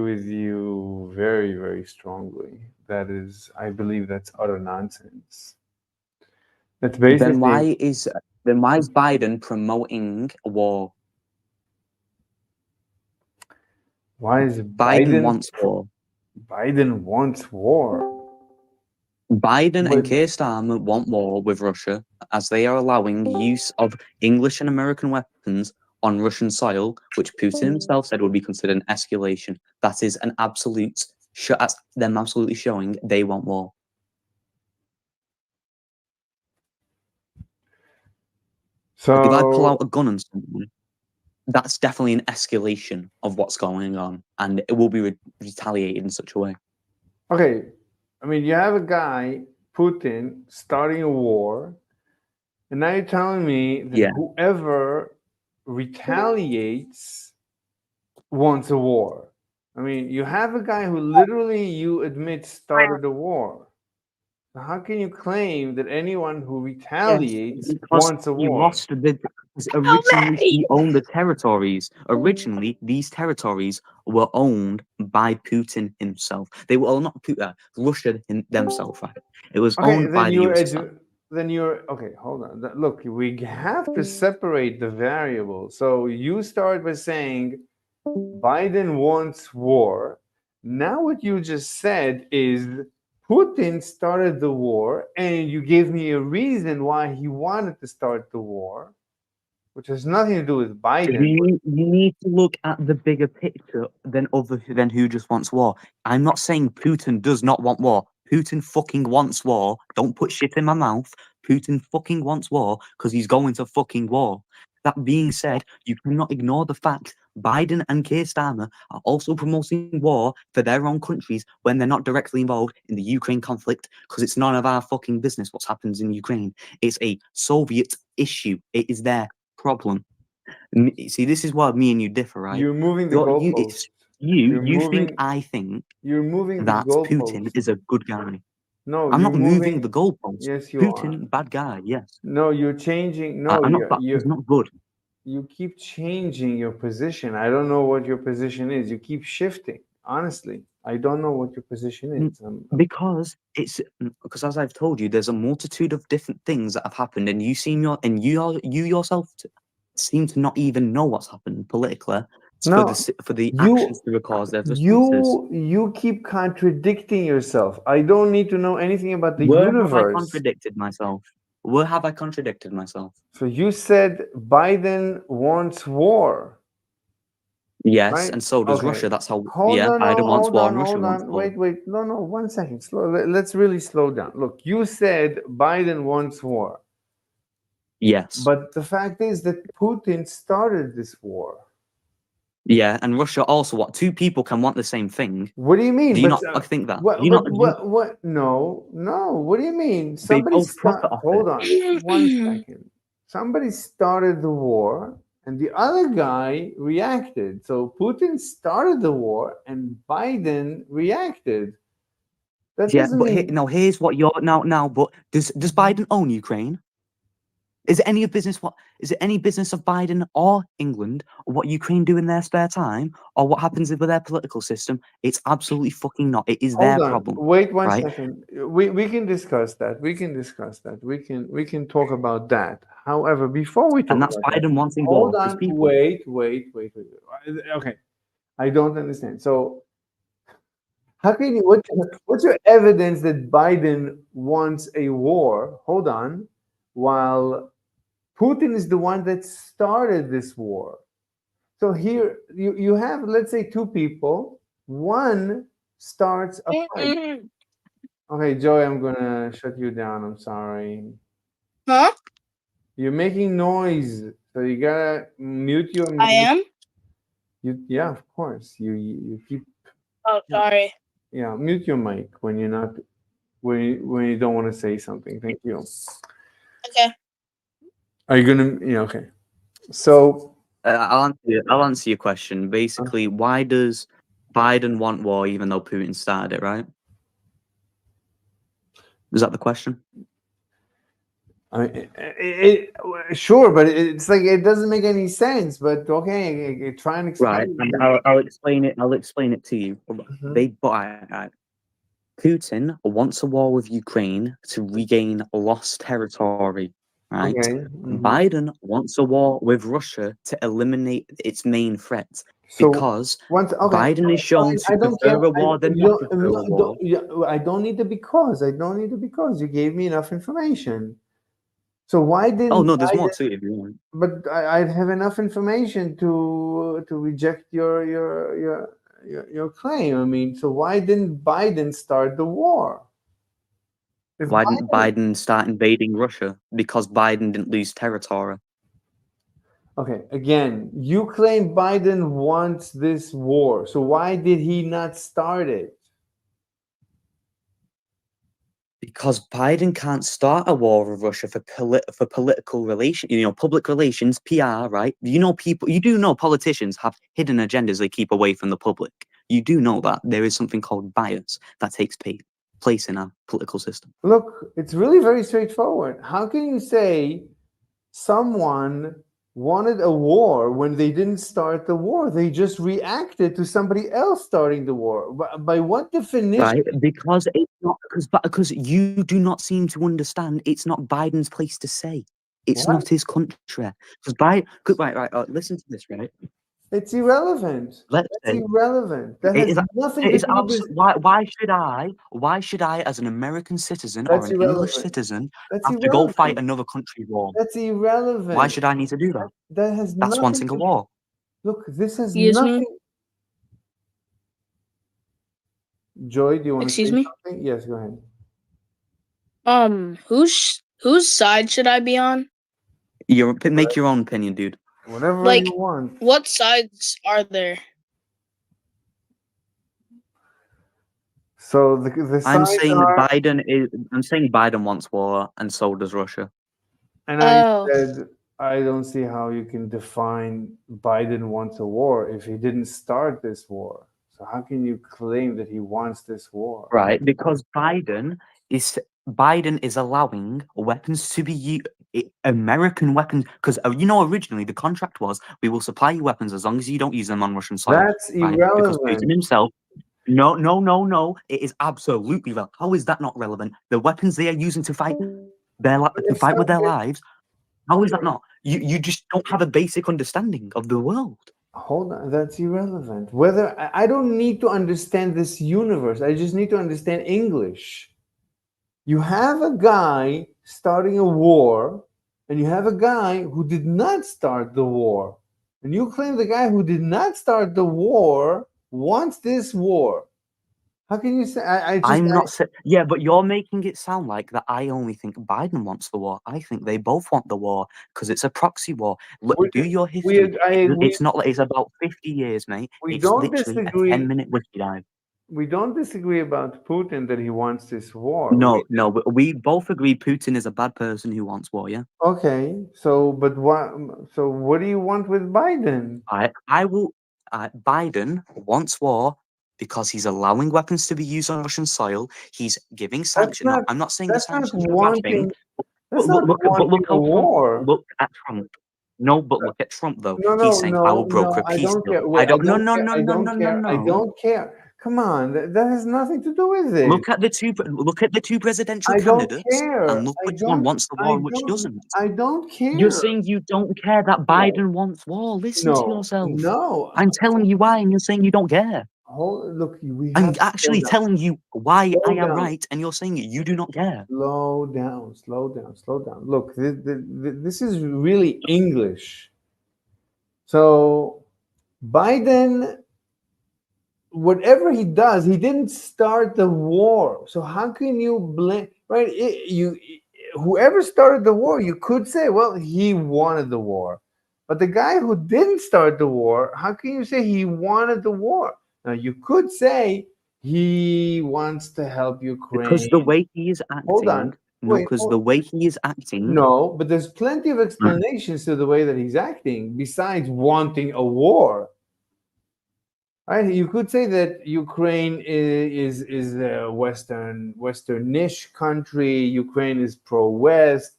with you very, very strongly. That is, I believe that's utter nonsense. That's Then basically why is then why is Biden promoting a war? why is Biden wants war. Biden wants war? Biden and But Keir Starmer want war with Russia as they are allowing use of English and American weapons on Russian soil, which Putin himself said would be considered an escalation. That is an absolute. That's them absolutely showing they want war. Like if I pull out so a gun on someone, that's definitely an escalation of what's going on, and it will be retaliated in such a way. okay, I mean you have a guy Putin starting a war, and now you're telling me that Yeah. whoever retaliates wants a war. I mean, you have a guy who literally you admit started a war. So how can you claim that anyone who Yes, retaliates because wants a he war? lost the. Originally, he owned the territories. Originally, these territories were owned by Putin himself. They were well, not Putin, Russia themselves. Right? It was Okay, owned by the USSR. then you're okay. Hold on. Look, we have to separate the variables. So you start by saying Biden wants war. Now, what you just said is Putin started the war, and you gave me a reason why he wanted to start the war, which has nothing to do with Biden. You need to look at the bigger picture than who just wants war. I'm not saying Putin does not want war. Putin fucking wants war. Don't put shit in my mouth. Putin fucking wants war because he's going to fucking war. That being said, you cannot ignore the fact Biden and Keir Starmer are also promoting war for their own countries when they're not directly involved in the Ukraine conflict because it's none of our fucking business what happens in Ukraine. It's a Soviet issue. It is their problem. See, this is why me and you differ, right? You're moving the goalpost. You're You think moving. I think You're moving the that Putin goalpost. is a good guy. No, I'm you're not moving the moving. goalpost. Yes, you are. Putin, bad guy, yes. No, you're changing. No, I'm not. He's not good you keep changing your position. I don't know what your position is. You keep shifting. Honestly, I don't know what your position Mm, is. because as I've told you, there's a multitude of different things that have happened, and you yourself seem to not even know what's happened politically No, for the actions you to cause their responses. you keep contradicting yourself. I don't need to know anything about the Where have I universe. contradicted myself? Where have I contradicted myself? So you said Biden wants war, Yes, right? and so does Okay. Russia. That's how, Hold yeah, on, no, Biden wants war and Russia hold wants on. war. Wait. No, no, 1 second. Slow. Let's really slow down. Look, you said Biden wants war. Yes. But the fact is that Putin started this war. Yeah, and Russia also what two people can want the same thing. What do you mean? Do you But not think that? Do what? you not But do you, what? No, no. What do you mean? they Somebody both profit start. off it? Hold on, 1 second. Somebody started the war, and the other guy reacted. So Putin started the war, and Biden reacted. That Yeah, doesn't but mean here's what you're now. But does Biden own Ukraine? Is it any business of Biden or England or what Ukraine do in their spare time or what happens with their political system? It's absolutely fucking not. It is hold their on. problem, Wait one right? second. We can discuss that. We can discuss that. We can talk about that. However, before we And talk that's about that, Biden wanting war hold for his on. people. Wait. Okay, I don't understand. So how can you? What's your evidence that Biden wants a war? Hold on, while Putin is the one that started this war. So here you have, let's say, two people. One starts a fight. Okay, Joey, I'm gonna shut you down. I'm sorry. Huh? You're making noise, so you gotta mute your I mic. am? Yeah, of course. You keep Oh, sorry. yeah, mute your mic when you're not when you don't want to say something. Thank you. Okay. Are you gonna? Yeah, okay. So I'll answer your question. Basically, why does Biden want war even though Putin started it? Right? Is that the question? I mean, sure, but it's like it doesn't make any sense. But okay, try and Right, explain and it. I'll explain it. I'll explain it to you. Mhm. Putin wants a war with Ukraine to regain lost territory, right? Okay. Biden wants a war with Russia to eliminate its main threat So because once, okay, Biden is shown fine. to I don't care. prefer a war than not prefer a war. I don't need the because. I don't need the because. You gave me enough information. So why Oh didn't no, there's more Biden? to it if you want. But I'd have enough information to reject your claim. I mean, so why didn't Biden start the war? If Why didn't Biden, Biden start invading Russia? Because Biden didn't lose territory. okay, again, you claim Biden wants this war. So why did he not start it? Because Biden can't start a war with Russia for political relation, public relations, PR, right? You do know politicians have hidden agendas they keep away from the public. You do know that there is something called bias that takes place in our political system. Look, it's really very straightforward. How can you say someone wanted a war when they didn't start the war? They just reacted to somebody else starting the war. By what definition? Right, because it's not because you do not seem to understand. It's not Biden's place to say. It's What? not his country. Because right. Listen to this, right? It's irrelevant. Let's That's say irrelevant. That it has is. nothing It to is do with this. absolute. Why should I, as an American citizen or That's an English irrelevant. citizen, That's have to go fight irrelevant. another country war? That's Why irrelevant. should I need to do that? That has That's nothing wanting a to war. look. This has Excuse me. nothing. Joy, do you want to Excuse say me. something? Yes, go ahead. Whose side should I be on? Make your own opinion, dude. Whatever you Like, want. what sides are there? So the I'm sides saying are, Biden wants war, and so does Russia. and I Oh, said I don't see how you can define Biden wants a war if he didn't start this war. So how can you claim that he wants this war? Right, because Biden is allowing weapons to be American weapons, because originally the contract was we will supply you weapons as long as you don't use them on Russian soil, That's right? Because Putin irrelevant. himself, no, it is absolutely relevant. How is that not relevant? The weapons they are using to fight to If fight with their somebody, lives. How is that not? You just don't have a basic understanding of the world. hold on, that's irrelevant. Whether I don't need to understand this universe, I just need to understand English. You have a guy starting a war, and you have a guy who did not start the war. And you claim the guy who did not start the war wants this war. How can you say? I'm not saying, yeah, but you're making it sound like that I only think Biden wants the war. I think they both want the war because it's a proxy war. Look, we, do your history. we, It's not like it's about 50 years, mate. we It's don't literally a disagree. 10-minute wiki dive. We don't disagree about Putin that he wants this war. No, but we both agree Putin is a bad person who wants war, yeah? Okay, so but what? So what do you want with Biden? I will. Biden wants war because he's allowing weapons to be used on Russian soil. He's giving That's sanctions. No, not. I'm not saying the That's not sanctions are a bad thing. wanting. That's But not wanting look a how Trump. war. Look at Trump. No, but look at Trump though. No, He's no, saying, "I will no, broker no. a I peace don't deal." care. I Wait, I don't. No, don't no, care. no, I no, don't no, no, care. I no. don't care. Come on, that has nothing to do with it. Look at the two presidential I don't candidates, care. and look which one wants the war and which doesn't. I don't You're care. saying you don't care that No, Biden wants war. Listen to no, yourself. no. I'm telling you why, and you're saying you don't care. Look, we I'm have to slow actually down. telling you why I Slow am down. right, and you're saying you do not care. Slow down. Slow down. Slow down. Look, this is really English. So Biden, whatever he does, he didn't start the war. So how can you blame? Right? Whoever started the war, you could say, well, he wanted the war. But the guy who didn't start the war, how can you say he wanted the war? Now you could say he wants to help Because Ukraine. the way he is Hold on. acting, no, Wait. because the way he is acting, No, but there's plenty of explanations to the way that he's acting besides wanting a war. Right? You could say that Ukraine is a Westernish country. Ukraine is pro-West.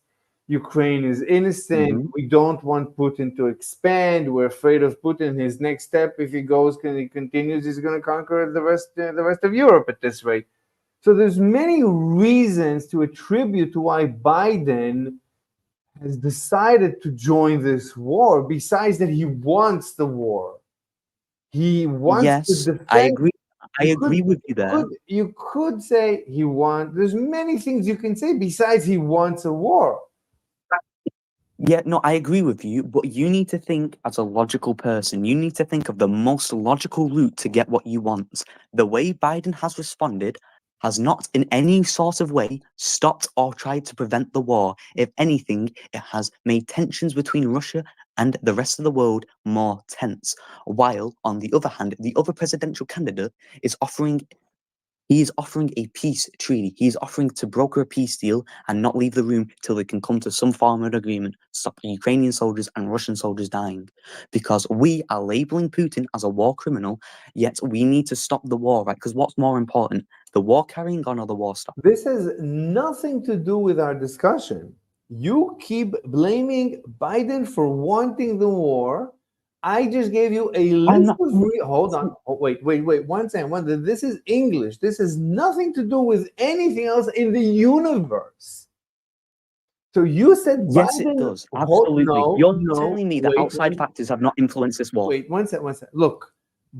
Ukraine is innocent. Mhm. We don't want Putin to expand. We're afraid of Putin. His next step, if he goes, he continues, he's going to conquer the rest of Europe at this rate. So there's many reasons to attribute to why Biden has decided to join this war. Besides that, he wants the war. He wants to Yes, I defend. agree. I agree with you there. You could say he wants. There's many things you can say besides he wants a war. Yeah, no, I agree with you, but you need to think as a logical person. You need to think of the most logical route to get what you want. The way Biden has responded has not in any sort of way stopped or tried to prevent the war. If anything, it has made tensions between Russia and the rest of the world more tense. While, on the other hand, the other presidential candidate is offering he is offering a peace treaty. He is offering to broker a peace deal and not leave the room till they can come to some form of agreement, stop Ukrainian soldiers and Russian soldiers dying. Because we are labeling Putin as a war criminal, yet we need to stop the war, right? Because what's more important, the war carrying on or the war stop? This has nothing to do with our discussion. You keep blaming Biden for wanting the war. I just gave you a I'm list not. of hold on. Oh, wait. 1 second. This is English. This has nothing to do with anything else in the universe. So you said Yes, it Biden. does. Absolutely. You're telling me that Wait, outside factors have not influenced this war. wait, 1 second. Look,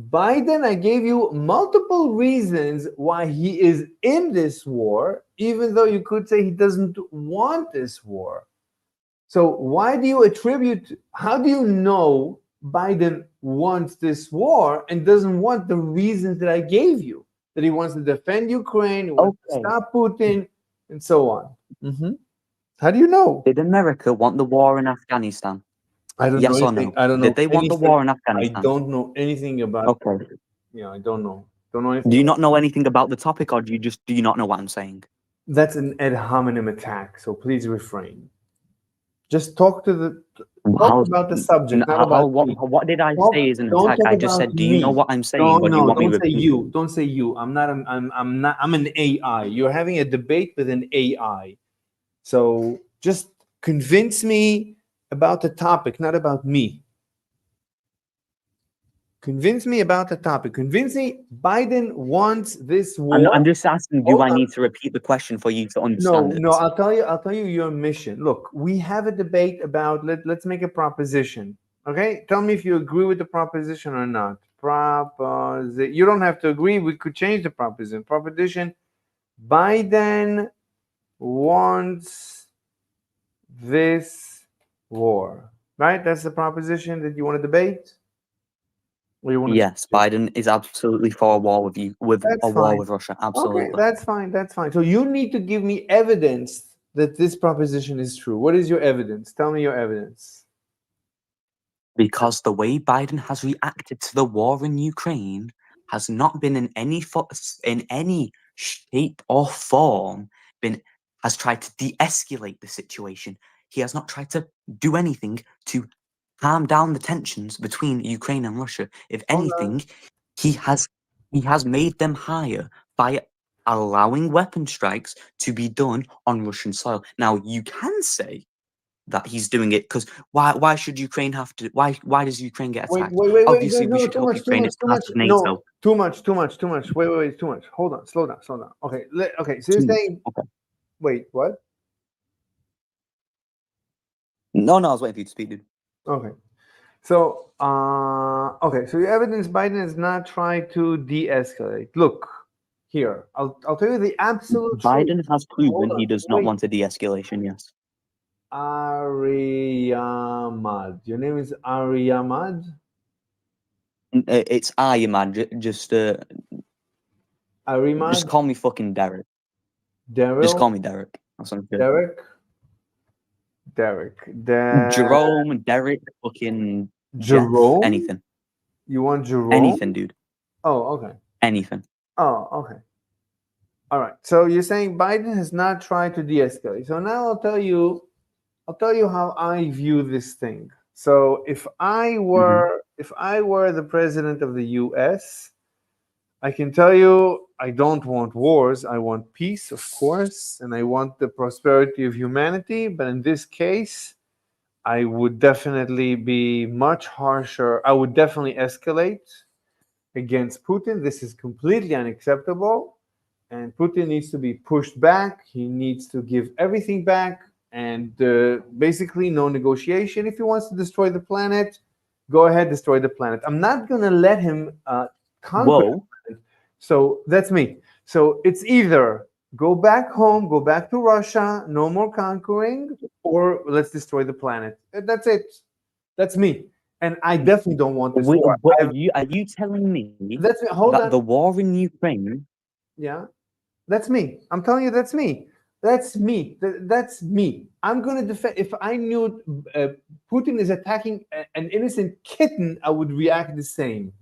Biden, I gave you multiple reasons why he is in this war, even though you could say he doesn't want this war. So why do you attribute, how do you know Biden wants this war and doesn't want the reasons that I gave you? That he wants to defend Ukraine, he wants to Okay. stop Putin, and so on. How do you know? Did America want the war in Afghanistan? I don't know Yes or anything. no? I don't know Did they want the anything. war in I Afghanistan? don't know anything about. Okay. I don't know. Don't know anything. Do you not know anything about the topic, or do you not know what I'm saying? That's an ad hominem attack. So please refrain. Just talk How, about the subject, not about me. what did I Talk, say is an don't attack? talk I just about said, do you know me. what I'm saying, Don't or do you no. want me to Don't say repeat? you. Don't say you. I'm not. I'm not. I'm an AI. You're having a debate with an AI. So just convince me about the topic, not about me. Convince me about the topic. Convince me Biden wants this war. I'm just asking, do Hold I on. need to repeat the question for you to No, understand no, it? I'll tell you your mission. Look, we have a debate about let's make a proposition. Okay? Tell me if you agree with the proposition or not. You don't have to agree. We could change the proposition. Proposition Biden wants this war. Right? That's the proposition that you want to debate? Or you want to Yes, Biden is absolutely for a war with That's a war fine. with Russia. Okay, Absolutely. that's fine. That's fine. So you need to give me evidence that this proposition is true. What is your evidence? Tell me your evidence. Because the way Biden has reacted to the war in Ukraine has not been in any shape or form been has tried to de-escalate the situation. He has not tried to do anything to calm down the tensions between Ukraine and Russia. If Hold on. anything, he has made them higher by allowing weapon strikes to be done on Russian soil. Now you can say that he's doing it because why should Ukraine have to why does Ukraine get Wait, attacked? wait, wait, wait. Obviously we No, should too help much, too Ukraine, much, it's too part much. of No, NATO. too much, too much, too much. Wait, too much. Hold on, slow down, slow down. Okay, okay. So you're saying, Okay. wait, what? No, I was waiting for you to speak, dude. Okay. So, okay. So your evidence, Biden has not tried to de-escalate. Look, here, I'll tell you the absolute truth. Biden has Hold proven on, he does not wait. want a de-escalation, yes. Ariamad. Your name is Ariamad? It's I, man. Just Arimad? call me fucking Derek. Just Daryl? call me Derek. That's what I'm good. Derek? Jerome, Derek, fucking Jeff, Jerome? anything. You want Jerome? Anything, dude. Oh, okay. Anything. Oh, okay. All right. So you're saying Biden has not tried to de-escalate. So now I'll tell you how I view this thing. So if I were the president of the US, I can tell you I don't want wars. I want peace, of course, and I want the prosperity of humanity. But in this case, I would definitely be much harsher. I would definitely escalate against Putin. This is completely unacceptable. And Putin needs to be pushed back. He needs to give everything back. And basically, no negotiation. If he wants to destroy the planet, go ahead, destroy the planet. I'm not going to let him conquer the Whoa. planet. So that's me. So it's either go back home, go back to Russia, no more conquering, or let's destroy the planet. That's it. That's me. And I definitely don't want this war. But are you telling me That's me. Hold that on. the war in Ukraine? Yeah, that's me. I'm telling you, that's me. That's me. That's me. I'm going to defend. If I knew Putin is attacking an innocent kitten, I would react the same.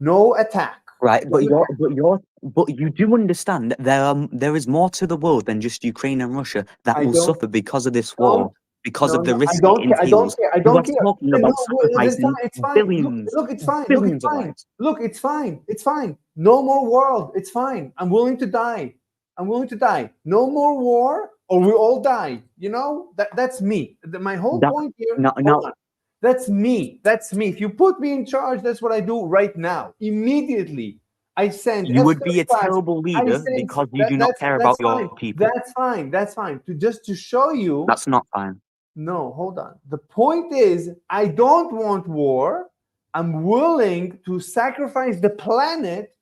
No attack. Right, but you do understand that there is more to the world than just Ukraine and Russia that I will don't. suffer because of this Don't. war, because No, of the no, I risk don't it care. I don't entails. care. I You don't are care. talking No, about that's sacrificing fine. It's fine. billions, Look, it's fine. Look, it's billions of fine. lives. Look, it's fine. It's fine. No more world. It's fine. I'm willing to die. I'm willing to die. No more war, or we all die. You know that's me. My whole That point here. now, Hold now on. That's me. That's me. If you put me in charge, that's what I do right now. Immediately, I send you would F-35. be a terrible I leader send because you do not care that's about your fine. people. That's fine. That's fine. To show you. That's not fine. No, hold on. The point is, I don't want war. I'm willing to sacrifice the planet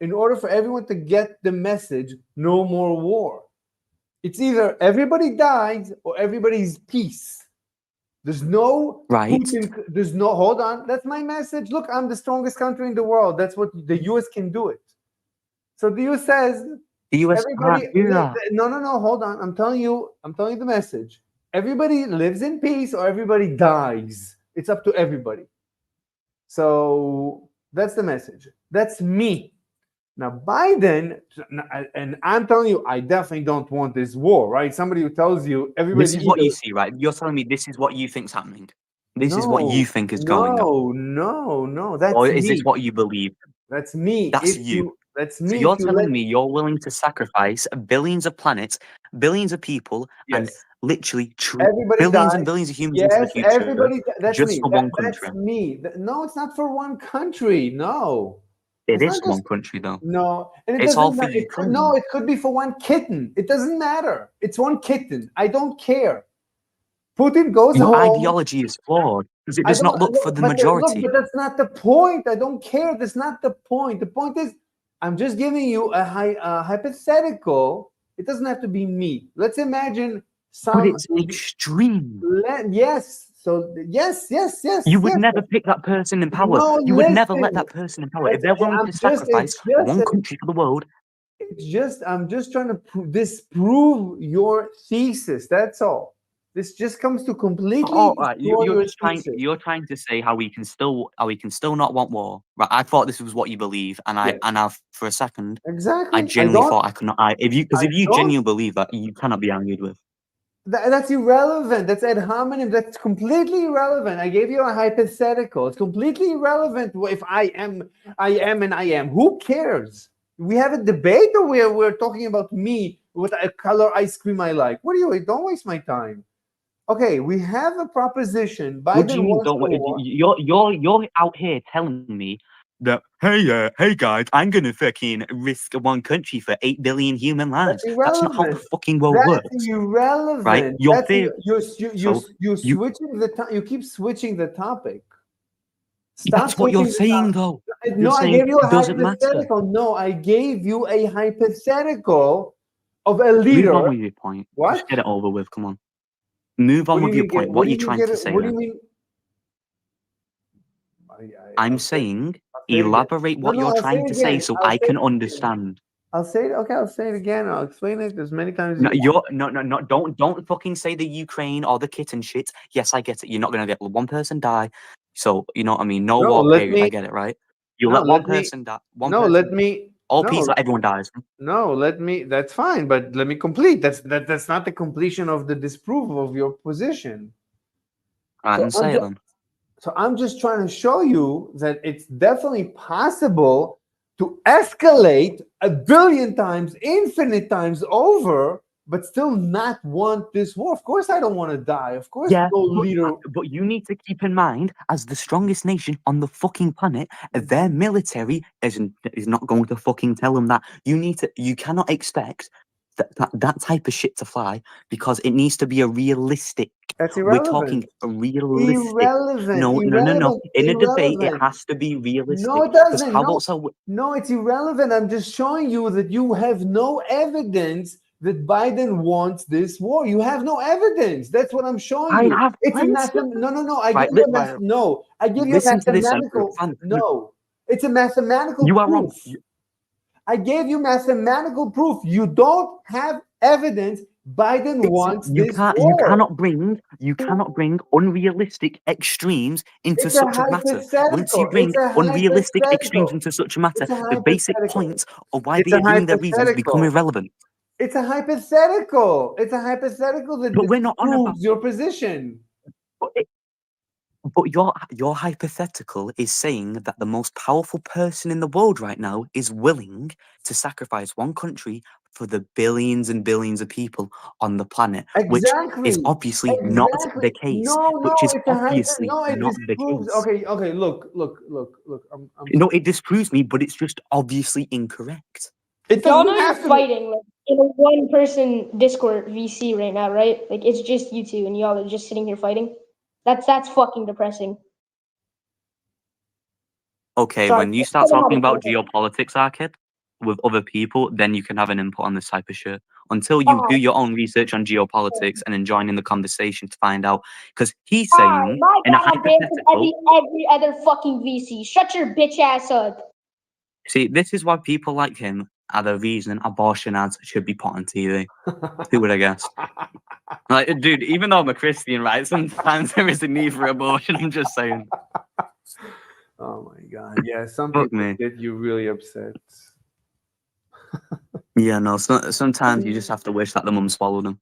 in order for everyone to get the message, no more war. It's either everybody dies or everybody's peace. There's no Right. Putin, there's no, hold on, that's my message. Look, I'm the strongest country in the world. That's what the US can do it. So the US says, The US everybody, can't do that. no, hold on. I'm telling you the message. Everybody lives in peace or everybody dies. It's up to everybody. So that's the message. That's me. Now, Biden, and I'm telling you, I definitely don't want this war, right? Somebody who tells you everybody. This is what you see, right? You're telling me this is what you think's happening. This is what No, you think is going on. no. That's Or is this me. what you believe? That's me. That's If you. that's So me. you're If you telling let, me you're willing to sacrifice billions of planets, billions of people, and yes, literally everybody billions dies. and billions of humans into the Yes, future everybody. That's just me. for one That's country? me. No, it's not for one country. No, It it's is not one just country, though. no, and it It's all doesn't for matter. No, Ukraine. it could be for one kitten. It doesn't matter. It's one kitten. I don't care. Putin goes Your home. ideology is flawed because it I does don't not look for look, the look, majority. but that's not the point. I don't care. That's not the point. The point is, I'm just giving you a hypothetical. It doesn't have to be me. Let's imagine But some. it's an extreme. Yes. So yes. You would never pick that person in power. No, You would never let listen. that person in power. If they're willing to sacrifice It's just one country for the world, I'm just trying to disprove your thesis. That's all. This just comes to completely oh, right, destroy you're your just trying. thesis. You're trying to say how we can still not want war. Right? I thought this was what you believe, and Yes, for a second, I exactly. genuinely thought I could not. If you I don't. genuinely believe that, you cannot be argued with. That's irrelevant. That's ad hominem. That's completely irrelevant. I gave you a hypothetical. It's completely irrelevant if I am, and I am. Who cares? We have a debate, or we're talking about me with a color ice cream I like. What do you? Don't waste my time. Okay, we have a proposition. What do Biden you mean? wants Don't the worry. war. You're out here telling me that hey guys, I'm gonna fucking risk one country for 8 billion human That's lives. That's not how the irrelevant. fucking world That's works, right? irrelevant. Your That's theory. So you you switching the you keep switching the topic. Stop that's what you're switching the saying, topic. though. You're No, I saying gave you a it doesn't matter. hypothetical. No, I gave you a hypothetical of a Move on leader. with your point. Just What? get it over with. Come on. Move What on do with you your mean? point. What What do are you you mean? trying to say What do you then? mean? I'm I'll say. saying I'll say it again. elaborate No, what you're I'll say trying it to say again. so I'll I say can it again. understand. I'll say it. Okay, I'll say it again. I'll explain it as many times as No, you want. no. Don't fucking say the Ukraine or the kitten shit. Yes, I get it. You're not gonna let one person die. So you know what I mean. No No, war let period. I me. get it, right? You No, let one let me. person die. One No, let person. me. All peace. No, Everyone dies. no, let me. That's fine, but let me complete. That's not the completion of the disproof of your position. Right, So and say it then. I'm just trying to show you that it's definitely possible to escalate a billion times, infinite times over, but still not want this war. Of course, I don't want to die. Of course, Yeah, no leader. but you need to keep in mind, as the strongest nation on the fucking planet, their military is not going to fucking tell them that. You cannot expect that type of shit to fly because it needs to be a realistic. That's We're talking irrelevant. a realistic. Irrelevant. No, no, no, no. Irrelevant. In a debate, it Irrelevant. has to be No, realistic. it Because doesn't. how No, about so? no, it's irrelevant. I'm just showing you that you have no evidence that Biden wants this war. You have no evidence. That's what I'm showing I you. have It's a plenty of no, no, no. I give right. you Right, no. I give you a listen to this, mathematical fan. no. It's a mathematical You are proof. wrong. I gave you mathematical proof. You don't have evidence. Biden wants this You war. cannot bring unrealistic extremes into It's a such a matter. Once you hypothetical. bring It's a unrealistic extremes hypothetical. into such a matter, It's a the basic hypothetical. points of why It's they a are doing their reasons become hypothetical. irrelevant. It's a hypothetical. It's a hypothetical that But we're not on about. disproves your position. But, but your hypothetical is saying that the most powerful person in the world right now is willing to sacrifice one country for the billions and billions of people on the planet, which is Exactly. obviously not Exactly. the case. No, no, Which is it's a obviously no, it not the disproves. case. Okay, okay, look. I'm No, it disproves me, but it's just obviously incorrect. it Y'all doesn't know you're have to fighting like in a one-person Discord VC right now, right? Like it's just you two, and y'all are just sitting here fighting. That's fucking depressing. Okay, Sorry, when you I start don't know how talking to about put it. geopolitics, Arkid, with other people, then you can have an input on this type of shit. Until you Oh, do your own research on geopolitics and then join in the conversation to find out. Because he's hi, saying, my in a bad, man. Because hypothetical, every other fucking VC. Shut your bitch ass up. see, this is why people like him are the reason abortion ads should be put on TV. Who would I guess? Like, dude, even though I'm a Christian, right, sometimes there is a need for abortion. I'm just saying. Oh my god. Yeah, some Fuck people me. get you really upset. Yeah, no, sometimes you just have to wish that the mum swallowed him.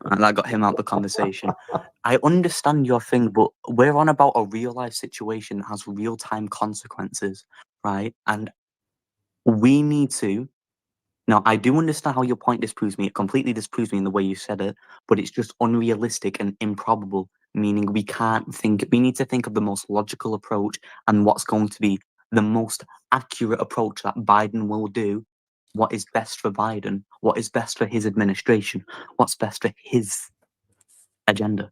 And that got him out the conversation. I understand your thing, but we're on about a real life situation that has real time consequences, right? And we need to. Now, I do understand how your point disproves me. It completely disproves me in the way you said it, but it's just unrealistic and improbable, meaning we can't think, we need to think of the most logical approach and what's going to be the most accurate approach that Biden will do. What is best for Biden? What is best for his administration? What's best for his agenda?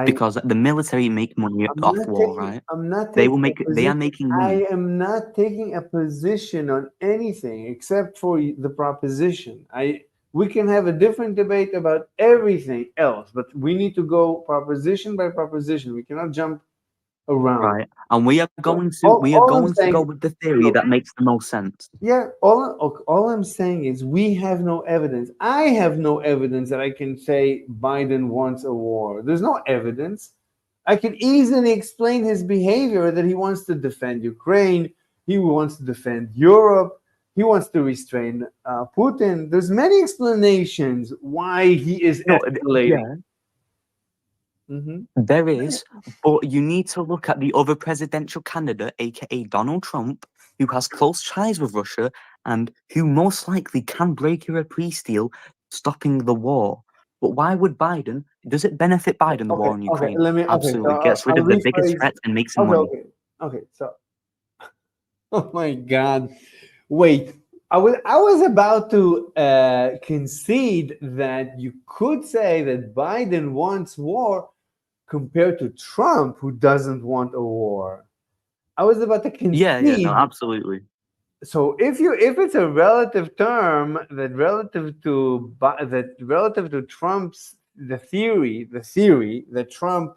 Because the military make money I'm off not war, taking. right? I'm not They will taking make. a They are position. making I money. am not taking a position on anything except for the proposition. We can have a different debate about everything else, but we need to go proposition by proposition. We cannot jump around. Right, and we are going to All I'm go saying, with the theory look, that makes the most sense. yeah, all I'm saying is we have no evidence. I have no evidence that I can say Biden wants a war. There's no evidence. I can easily explain his behavior that he wants to defend Ukraine, he wants to defend Europe, he wants to restrain Putin. There's many explanations why he is No, escalating. yeah, Mhm. there is, but you need to look at the other presidential candidate, aka Donald Trump, who has close ties with Russia and who most likely can break a peace deal, stopping the war. But why would Biden? Does it benefit Biden the war in Okay. Ukraine? Let me. Okay, so Absolutely, gets rid I'll of the biggest rephrase. threat and makes him Okay, money. okay. So, oh my God. Wait, I was about to concede that you could say that Biden wants war compared to Trump, who doesn't want a war. I was about to Yeah, no, concede. absolutely. So if it's a relative term that relative to Trump's the theory that Trump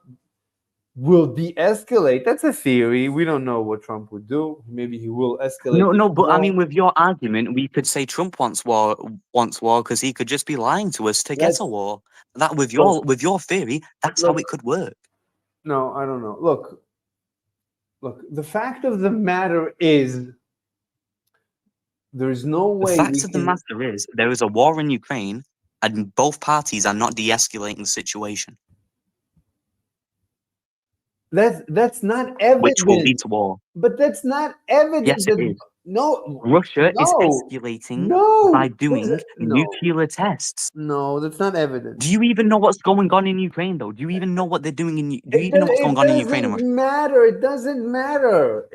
will de-escalate. That's a theory. We don't know what Trump would do. Maybe he will escalate No, even but I more. mean, with your argument, we could say Trump wants war, because he could just be lying to us to get Let's a war. That look, with your theory, that's how look. it could work. No, I don't know. Look. The fact of the matter is, there's no The way fact we of the can. matter is, there is a war in Ukraine, and both parties are not de-escalating the situation, That's not which will lead evidence. to war. But that's not Yes, evidence it that. is. No, Russia is no, escalating by no, doing no, nuclear tests. no. That's not evidence. Do you even know what's going on in Ukraine, though? Do you even know what they're doing in? Do you It, even know what's it going on in Ukraine and doesn't Russia? matter. It doesn't matter.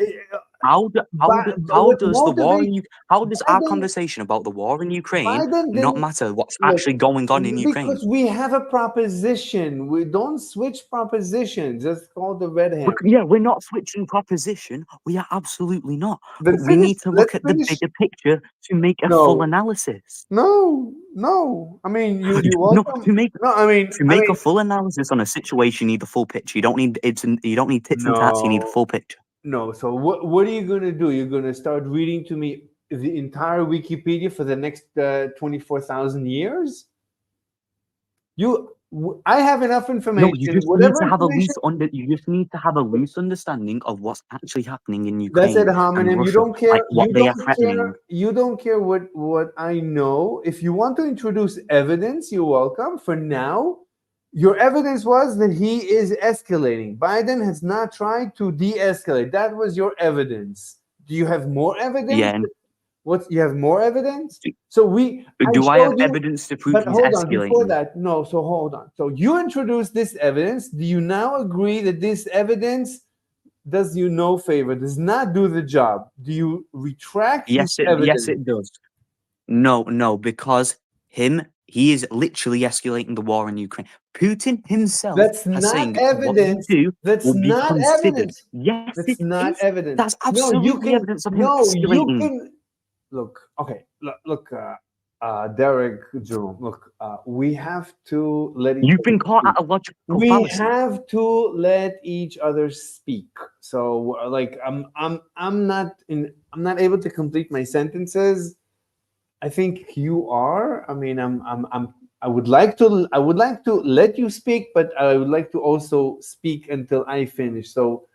How What does the war in motivates how does our Biden? conversation about the war in Ukraine Biden not didn't matter what's look actually going on in Ukraine? because we have a proposition. We don't switch propositions. That's called the red herring. Yeah, we're not switching proposition. We are absolutely not. Then But we finish. need to Let's look at the finish. bigger picture to make a full No, analysis. no. I mean, you No, welcome. No, to make a full analysis on a situation, you need the full picture. You don't need tits and tats. You need the no, full picture. no. So what are you gonna do? You're gonna start reading to me the entire Wikipedia for the next 24,000 years? I have enough No, information. you just need Whatever to have a information. You just need to have a loose understanding of what's actually happening in That's ad Ukraine and hominem. You Russia, don't like care. what they are threatening. You don't care what I know. If you want to introduce evidence, you're welcome. For now, your evidence was that he is escalating. Biden has not tried to de-escalate. That was your evidence. Do you have more evidence? Yeah, and What you have more evidence? do, So I do I have showed you. evidence to prove But he's hold on, before escalating? that, no. So hold on. So you introduced this evidence. Do you now agree that this evidence does you no favor, does not do the job? Do you retract this Yes, evidence? it does. No, because he is literally escalating the war in Ukraine. Putin himself That's has not saying what you evidence. do That's will be not considered. evidence. Yes, That's it not is. evidence. That's No, you absolutely can. evidence of him No, you escalating. can. Look, okay. Look, Derek, Jerome. Look, we have to let each You've other been caught speak. at a logical We fallacy. have to let each other speak. So, like, I'm not able to complete my sentences. I think you are. I mean, I would like to let you speak, but I would like to also speak until I finish. So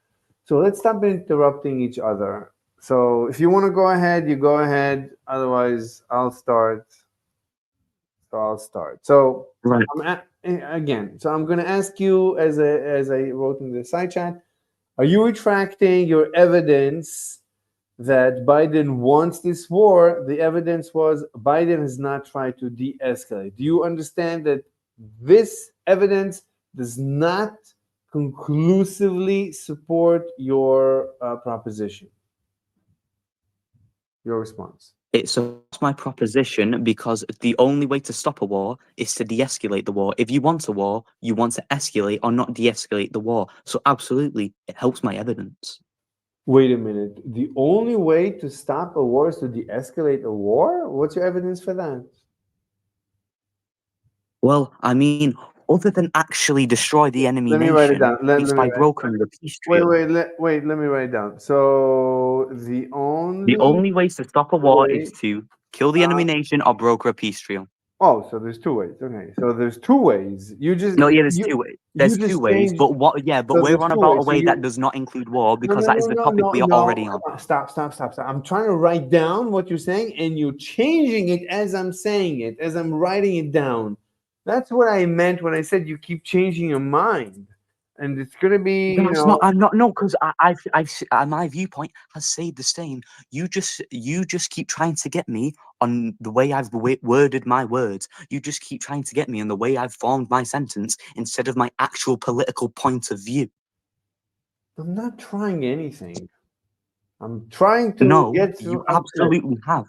let's stop interrupting each other. So if you want to go ahead, you go ahead. Otherwise, I'll start. So I'll start. So Right. again. So I'm going to ask you, as I wrote in the side chat, are you retracting your evidence that Biden wants this war? The evidence was Biden has not tried to de-escalate. Do you understand that this evidence does not conclusively support your proposition? Your response. It supports my proposition because the only way to stop a war is to de-escalate the war. If you want a war, you want to escalate or not de-escalate the war. So absolutely, it helps my evidence. Wait a minute. The only way to stop a war is to de-escalate a war? What's your evidence for that? Well, I mean, other than actually destroy the enemy Let me write it nation, down. Let it's me by write. brokering the peace treaty. Wait. Let me write it down. So The only ways to stop a war is way. to kill the enemy nation or broker a peace treaty. Oh, so there's two ways. Okay, so there's two ways. No, yeah, there's two ways. There's two just ways, changed. but what? Yeah, but So we're there's on two about a ways. So way that you does not include war no because that is the topic we are already come on. on. Stop. I'm trying to write down what you're saying, and you're changing it as I'm saying it, as I'm writing it down. That's what I meant when I said you keep changing your mind, and it's gonna be, That's not. I'm not. No, because my viewpoint has stayed the same. You just keep trying to get me on the way I've worded my words. You just keep trying to get me on the way I've formed my sentence instead of my actual political point of view. I'm not trying anything. I'm trying to No, get you through. Look, absolutely have.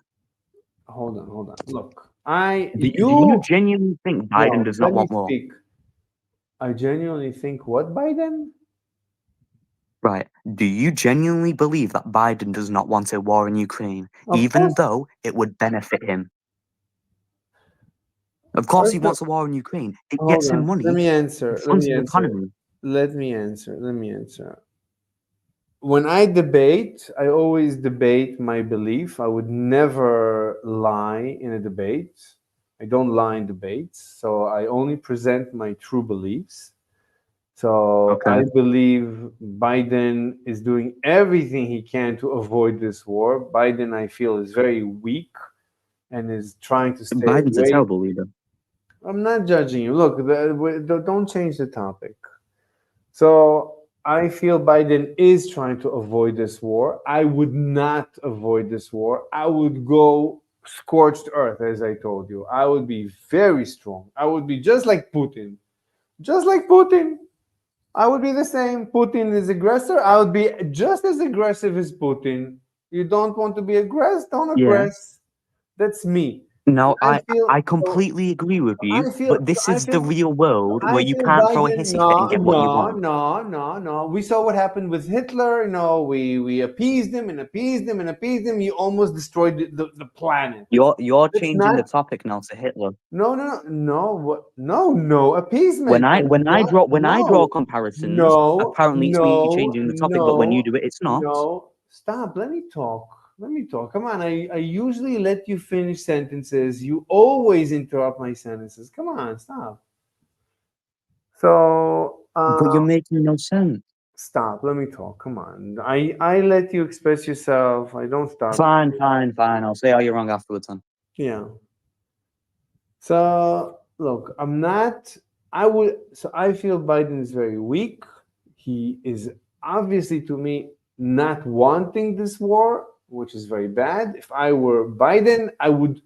hold on. Look, Do you genuinely think Biden no. does not Let me want war? speak. I genuinely think what Biden? Right. Do you genuinely believe that Biden does not want a war in Ukraine, Of even course. though it would benefit him? Of course, he First, wants a war in Ukraine. It hold gets him on. Let money. me It answer. funds the economy. Let me answer. When I debate, I always debate my belief. I would never lie in a debate. I don't lie in debates. So I only present my true beliefs. So Okay. I believe Biden is doing everything he can to avoid this war. Biden, I feel, is very weak and is trying to stay Biden's a away. terrible leader. I'm not judging you. Look, don't change the topic. So I feel Biden is trying to avoid this war. I would not avoid this war. I would go scorched earth, as I told you. I would be very strong. I would be just like Putin. Just like Putin. I would be the same. Putin is aggressor. I would be just as aggressive as Putin. You don't want to be aggressed? Don't Yeah. aggress. That's me. No, I I feel I so. completely agree with you, I feel. but this I is the feel. real world where I you feel can't throw a Biden. hissy fit and No, get what you no, want. no, no, no. We saw what happened with Hitler. We appeased him and appeased him and appeased him. He almost destroyed the planet. You're It's changing the not. topic now to Hitler. No. What? No appeasement. When I draw No, comparisons, apparently it's me changing the topic, but when you do it, it's not. no. Stop. Let me talk. Let me talk. Come on. I usually let you finish sentences. You always interrupt my sentences. Come on. Stop. So, But you're making no sense. stop. Let me talk. Come on. I let you express yourself. I don't stop. Fine. I'll say, oh, you're wrong afterwards, then. Yeah. So look, I'm not. I would. So I feel Biden is very weak. He is obviously, to me, not wanting this war, which is very bad. If I were Biden, I would.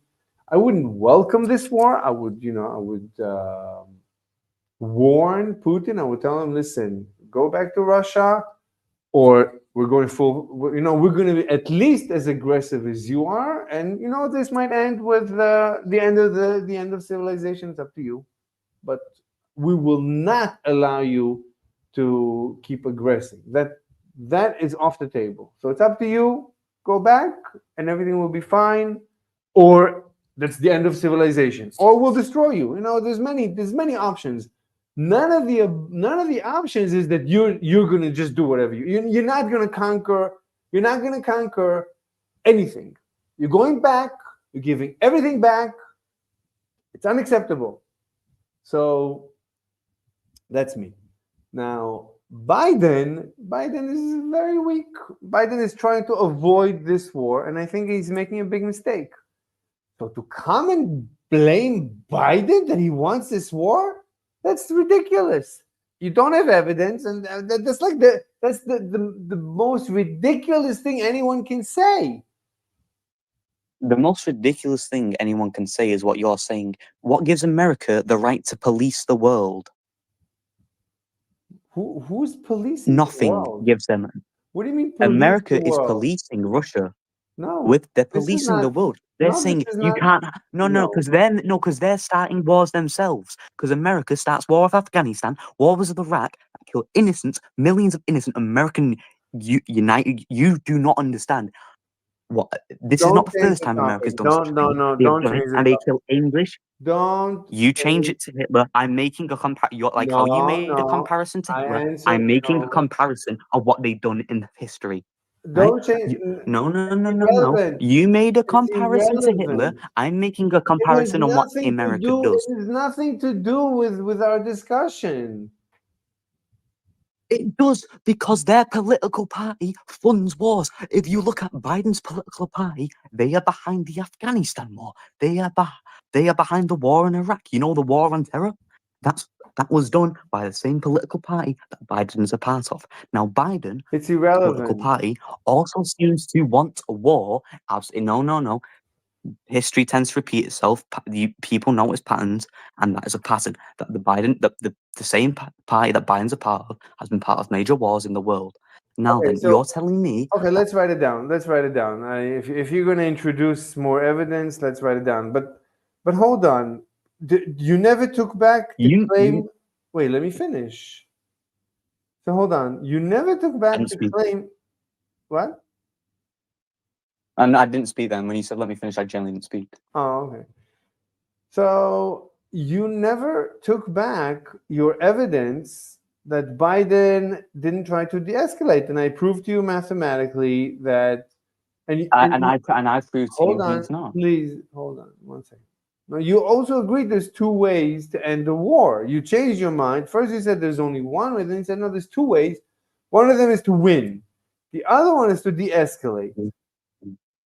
I wouldn't welcome this war. I would. I would warn Putin. I would tell him, listen, go back to Russia, or we're going full. We're going to be at least as aggressive as you are, and this might end with the end of the end of civilization. It's up to you, but we will not allow you to keep aggressing. That is off the table. So it's up to you. Go back, and everything will be fine, or that's the end of civilization, or we'll destroy you. There's many options. None of the options is that you're gonna just do whatever you're not gonna conquer. You're not gonna conquer anything. You're going back. You're giving everything back. It's unacceptable. So that's me. Now Biden is very weak. Biden is trying to avoid this war, and I think he's making a big mistake. So to come and blame Biden that he wants this war, that's ridiculous. You don't have evidence, and that's like the most ridiculous thing anyone can say. The most ridiculous thing anyone can say is what you're saying. What gives America the right to police the world? Who's policing the Nothing world? gives them. What do you mean police America the is world? policing Russia. No, They're this is policing the not. world. They're No, this saying is you not. can't. No, No, because they're starting wars themselves. Because America starts war with Afghanistan, war with Iraq, that kill innocents, millions of innocent American. United. You do not understand. What this is not don't the change first the time America's topic. done such Don't a no thing. no. They have Don't done it, change the and they topic. kill English. Don't You change change. it to Hitler. I'm making a like how you No, made a no. comparison to I Hitler. answered I'm making a no. comparison of what they've done in history. Right? Don't change. No. Irrelevant. You made a It's comparison to Hitler. irrelevant. I'm making a It has comparison on what nothing to America do. does. It has nothing to do with our discussion. It does because their political party funds wars. If you look at Biden's political party, they are behind the Afghanistan war. They are behind the war in Iraq. You know, the war on terror. That was done by the same political party that Biden's a part of. Now, Biden It's political irrelevant. party also seems to want a war. Absolutely, no. History tends to repeat itself. People notice patterns, and that is a pattern that the same party that Biden's a part of has been part of major wars in the world. Now, Okay, then, so you're telling me okay, that let's write it down. Let's write it down. If you're going to introduce more evidence, let's write it down. But hold on. You never took back the you claim. Wait, let me finish. So hold on. You never took back didn't the speak, claim. What? and I didn't speak then when you said let me finish. I generally didn't speak. Oh, okay. So you never took back your evidence that Biden didn't try to de-escalate, and I proved to you mathematically that. And I proved to Hold you on, he's not. please hold on one second. Now, you also agreed there's two ways to end the war. You changed your mind. First, you said there's only one way. Then you said no, there's two ways. One of them is to win. The other one is to de-escalate.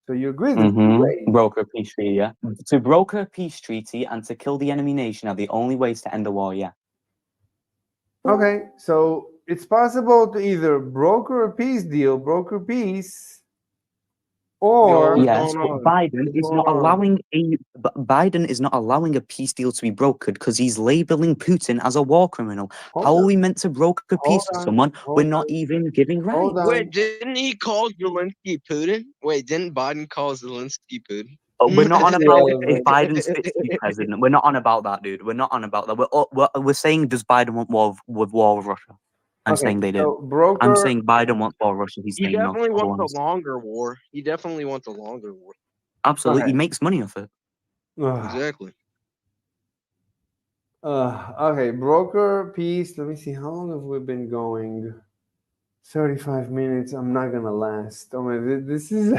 So you agree there's two ways. Broker a peace treaty, yeah. To broker a peace treaty and to kill the enemy nation are the only ways to end the war, yeah. Okay, so it's possible to either broker a peace deal, broker peace, or What's Yes, going but on? Biden What's is going not on? allowing Biden is not allowing a peace deal to be brokered because he's labeling Putin as a war criminal. hold How are on, we meant to broker hold peace with on, someone we're hold not on, even giving hold rights? on. Wait, didn't he call Zelensky Putin? Wait, didn't Biden call Zelensky Putin? We're not on That's about if irrelevant. Biden's fit to be president. We're not on about that, dude. We're not on about that. We're saying does Biden want war with Russia? I'm Okay, saying they do. so I'm broker. saying Biden wants war with Russia. He's He saying no. definitely wants a Otherwise, longer war. He definitely wants a longer war. absolutely, Okay. he makes money off it. Exactly. Okay, broker peace. Let me see. How long have we been going? 35 minutes. I'm not gonna last. Oh my, this is.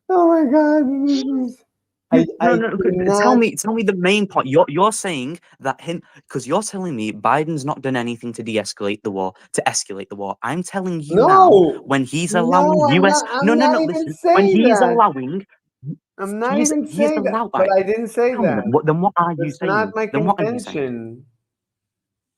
Oh my god. This is, No, I no. cannot. Tell me the main point. You're saying that him because you're telling me Biden's not done anything to de-escalate the war, to escalate the war. I'm telling you now No, when he's allowing no, I'm US. not. No, I'm no, not no. even Listen, when saying he is that. allowing, I'm not even he is saying that. allowed. But Right, I didn't say tell me that. then. Then what are you That's not saying? my Then what are you saying? contention.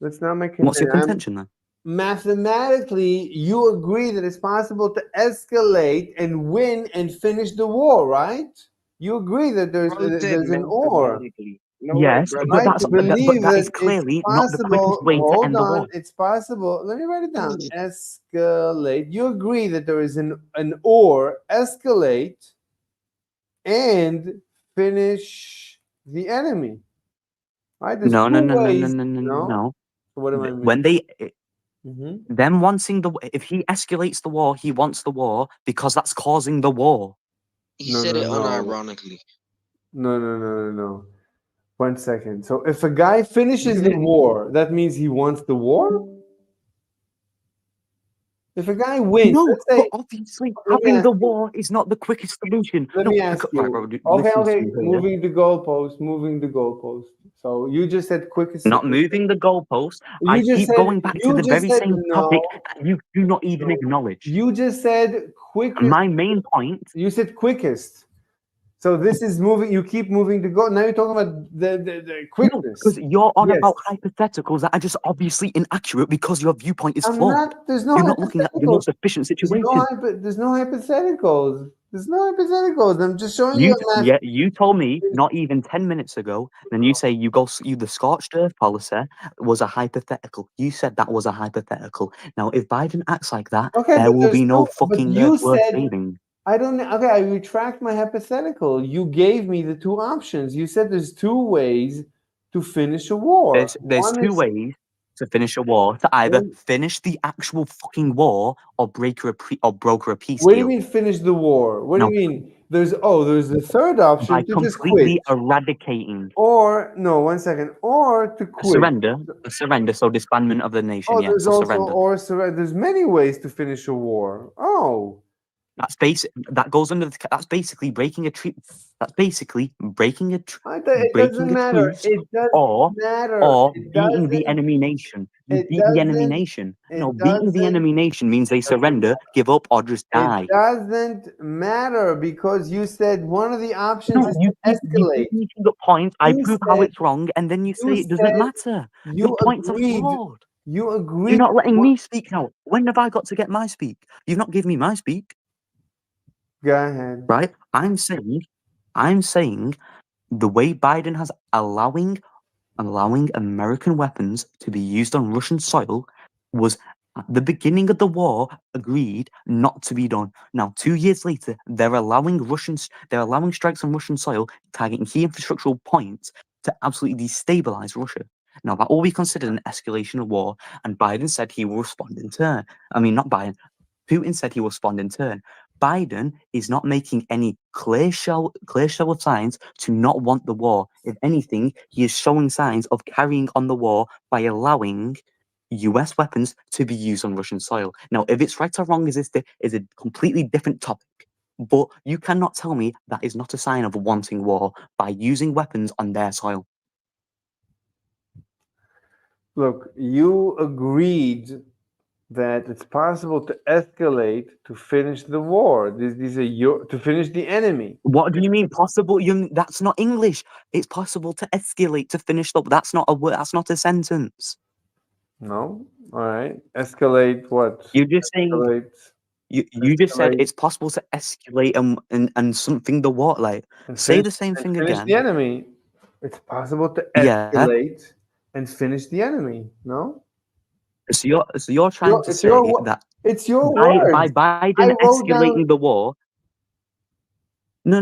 That's not my What's your contention. contention then? Mathematically, you agree that it's possible to escalate and win and finish the war, right? You agree that Brother said there's an or, mathematically. No way, Yes, brother. but right? You believe that is that it's clearly not the quickest possible. way to Hold end the war. on, it's possible. Let me write it down. Escalate. You agree that there is an or, escalate and finish the enemy, right? There's No, no, two no, no, no, ways. no, no, No, no. so what am I When missing? they Hmm. them wanting the if he escalates the war, he wants the war because that's causing the war. He No, said no, it no, unironically. no. 1 second. So if a guy finishes the war, that means he wants the war. If a guy wins, No, let's but say, obviously let me having ask the you. war is not the quickest solution. Let No, me ask right, bro, you. Okay, listen to okay. me here. Moving the goalpost. Moving the goalpost. So you just said quickest Not solution. moving the goalpost. I You just keep said. going back to You the just very said same topic no. that you do not even No. acknowledge. You just said And quickest. my main point, You said quickest. So this is moving. You keep moving the goal. Now you're talking about the no, quickness. because you're on Yes. about hypotheticals that are just obviously inaccurate because your viewpoint is I'm flawed. not. There's no You're not looking at the hypotheticals. most efficient situation. There's no hypotheticals. There's no hypotheticals. I'm just showing you a math. You told me not even 10 minutes ago. Then you say the scorched earth policy was a hypothetical. You said that was a hypothetical. Now, if Biden acts like that, Okay, there but will there's be no no. But fucking you earth worth said saving. I don't. Okay, I retract my hypothetical. You gave me the two options. You said there's two ways to finish a war. There's One two is. ways to finish a war: to either One, finish the actual fucking war or broker a peace what do you deal. mean finish the war? What do you No, mean? There's the third by option to just quit, completely eradicating or no, 1 second, or to quit. a surrender, so disbandment of the nation. Oh, Yeah, there's so also surrender. there's many ways to finish a war. Oh, That's basic. That goes under. That's basically breaking a treat. That's basically it doesn't breaking a matter. truce, It doesn't or matter. It beating the doesn't. enemy nation. You It beat the enemy doesn't. nation. No, It beating the doesn't. enemy nation means they It doesn't surrender, give up, or just It die. doesn't matter because you said one of the options No, is to you escalate. keep making up points. I You prove how said it's wrong, and then you you say it doesn't said matter. Your you points are agreed. flawed. You You're agreed. not letting me speak now. When have I got to get my speak? You've not given me my speak, Go ahead. right? I'm saying the way Biden has allowing American weapons to be used on Russian soil was at the beginning of the war agreed not to be done. Now, 2 years later, they're allowing strikes on Russian soil, targeting key infrastructural points to absolutely destabilize Russia. Now, that will be considered an escalation of war, and Biden said he will respond in turn. I mean, not Biden. Putin said he will respond in turn. Biden is not making any clear show of signs to not want the war. If anything, he is showing signs of carrying on the war by allowing US weapons to be used on Russian soil. Now, if it's right or wrong is a completely different topic. But you cannot tell me that is not a sign of wanting war by using weapons on their soil. Look, you agreed that it's possible to escalate to finish the war. These are your to finish the enemy. What do you mean possible? That's not English. It's possible to escalate to finish up. That's not a word. That's not a sentence. No. All right. Escalate what? You're just saying Escalate. you just said Escalate it's possible to escalate and something the what like and say finish the same and thing finish again. the enemy. It's possible to Yeah. escalate and finish the enemy. No. So you're trying to It's your say that it's your by words. I Biden wrote down. escalating the war. No.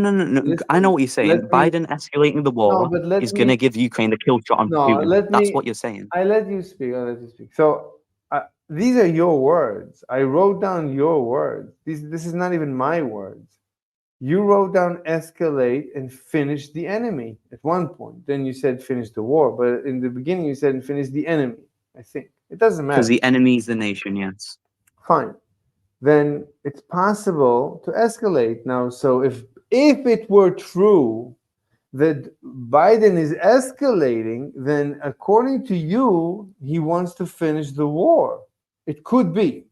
I know Listen. what you're Let saying. me. Biden escalating the No, war but let is gonna me. give Ukraine the kill shot on No, Putin. let That's me. what you're saying. I let you speak. I let you speak. So these are your words. I wrote down your words. This is not even my words. You wrote down escalate and finish the enemy at one point. Then you said finish the war, but in the beginning you said finish the enemy. I think it doesn't Because matter. the enemy is the nation, yes. Fine. Then it's possible to escalate now. So if it were true that Biden is escalating, then according to you, he wants to finish the war. It could be.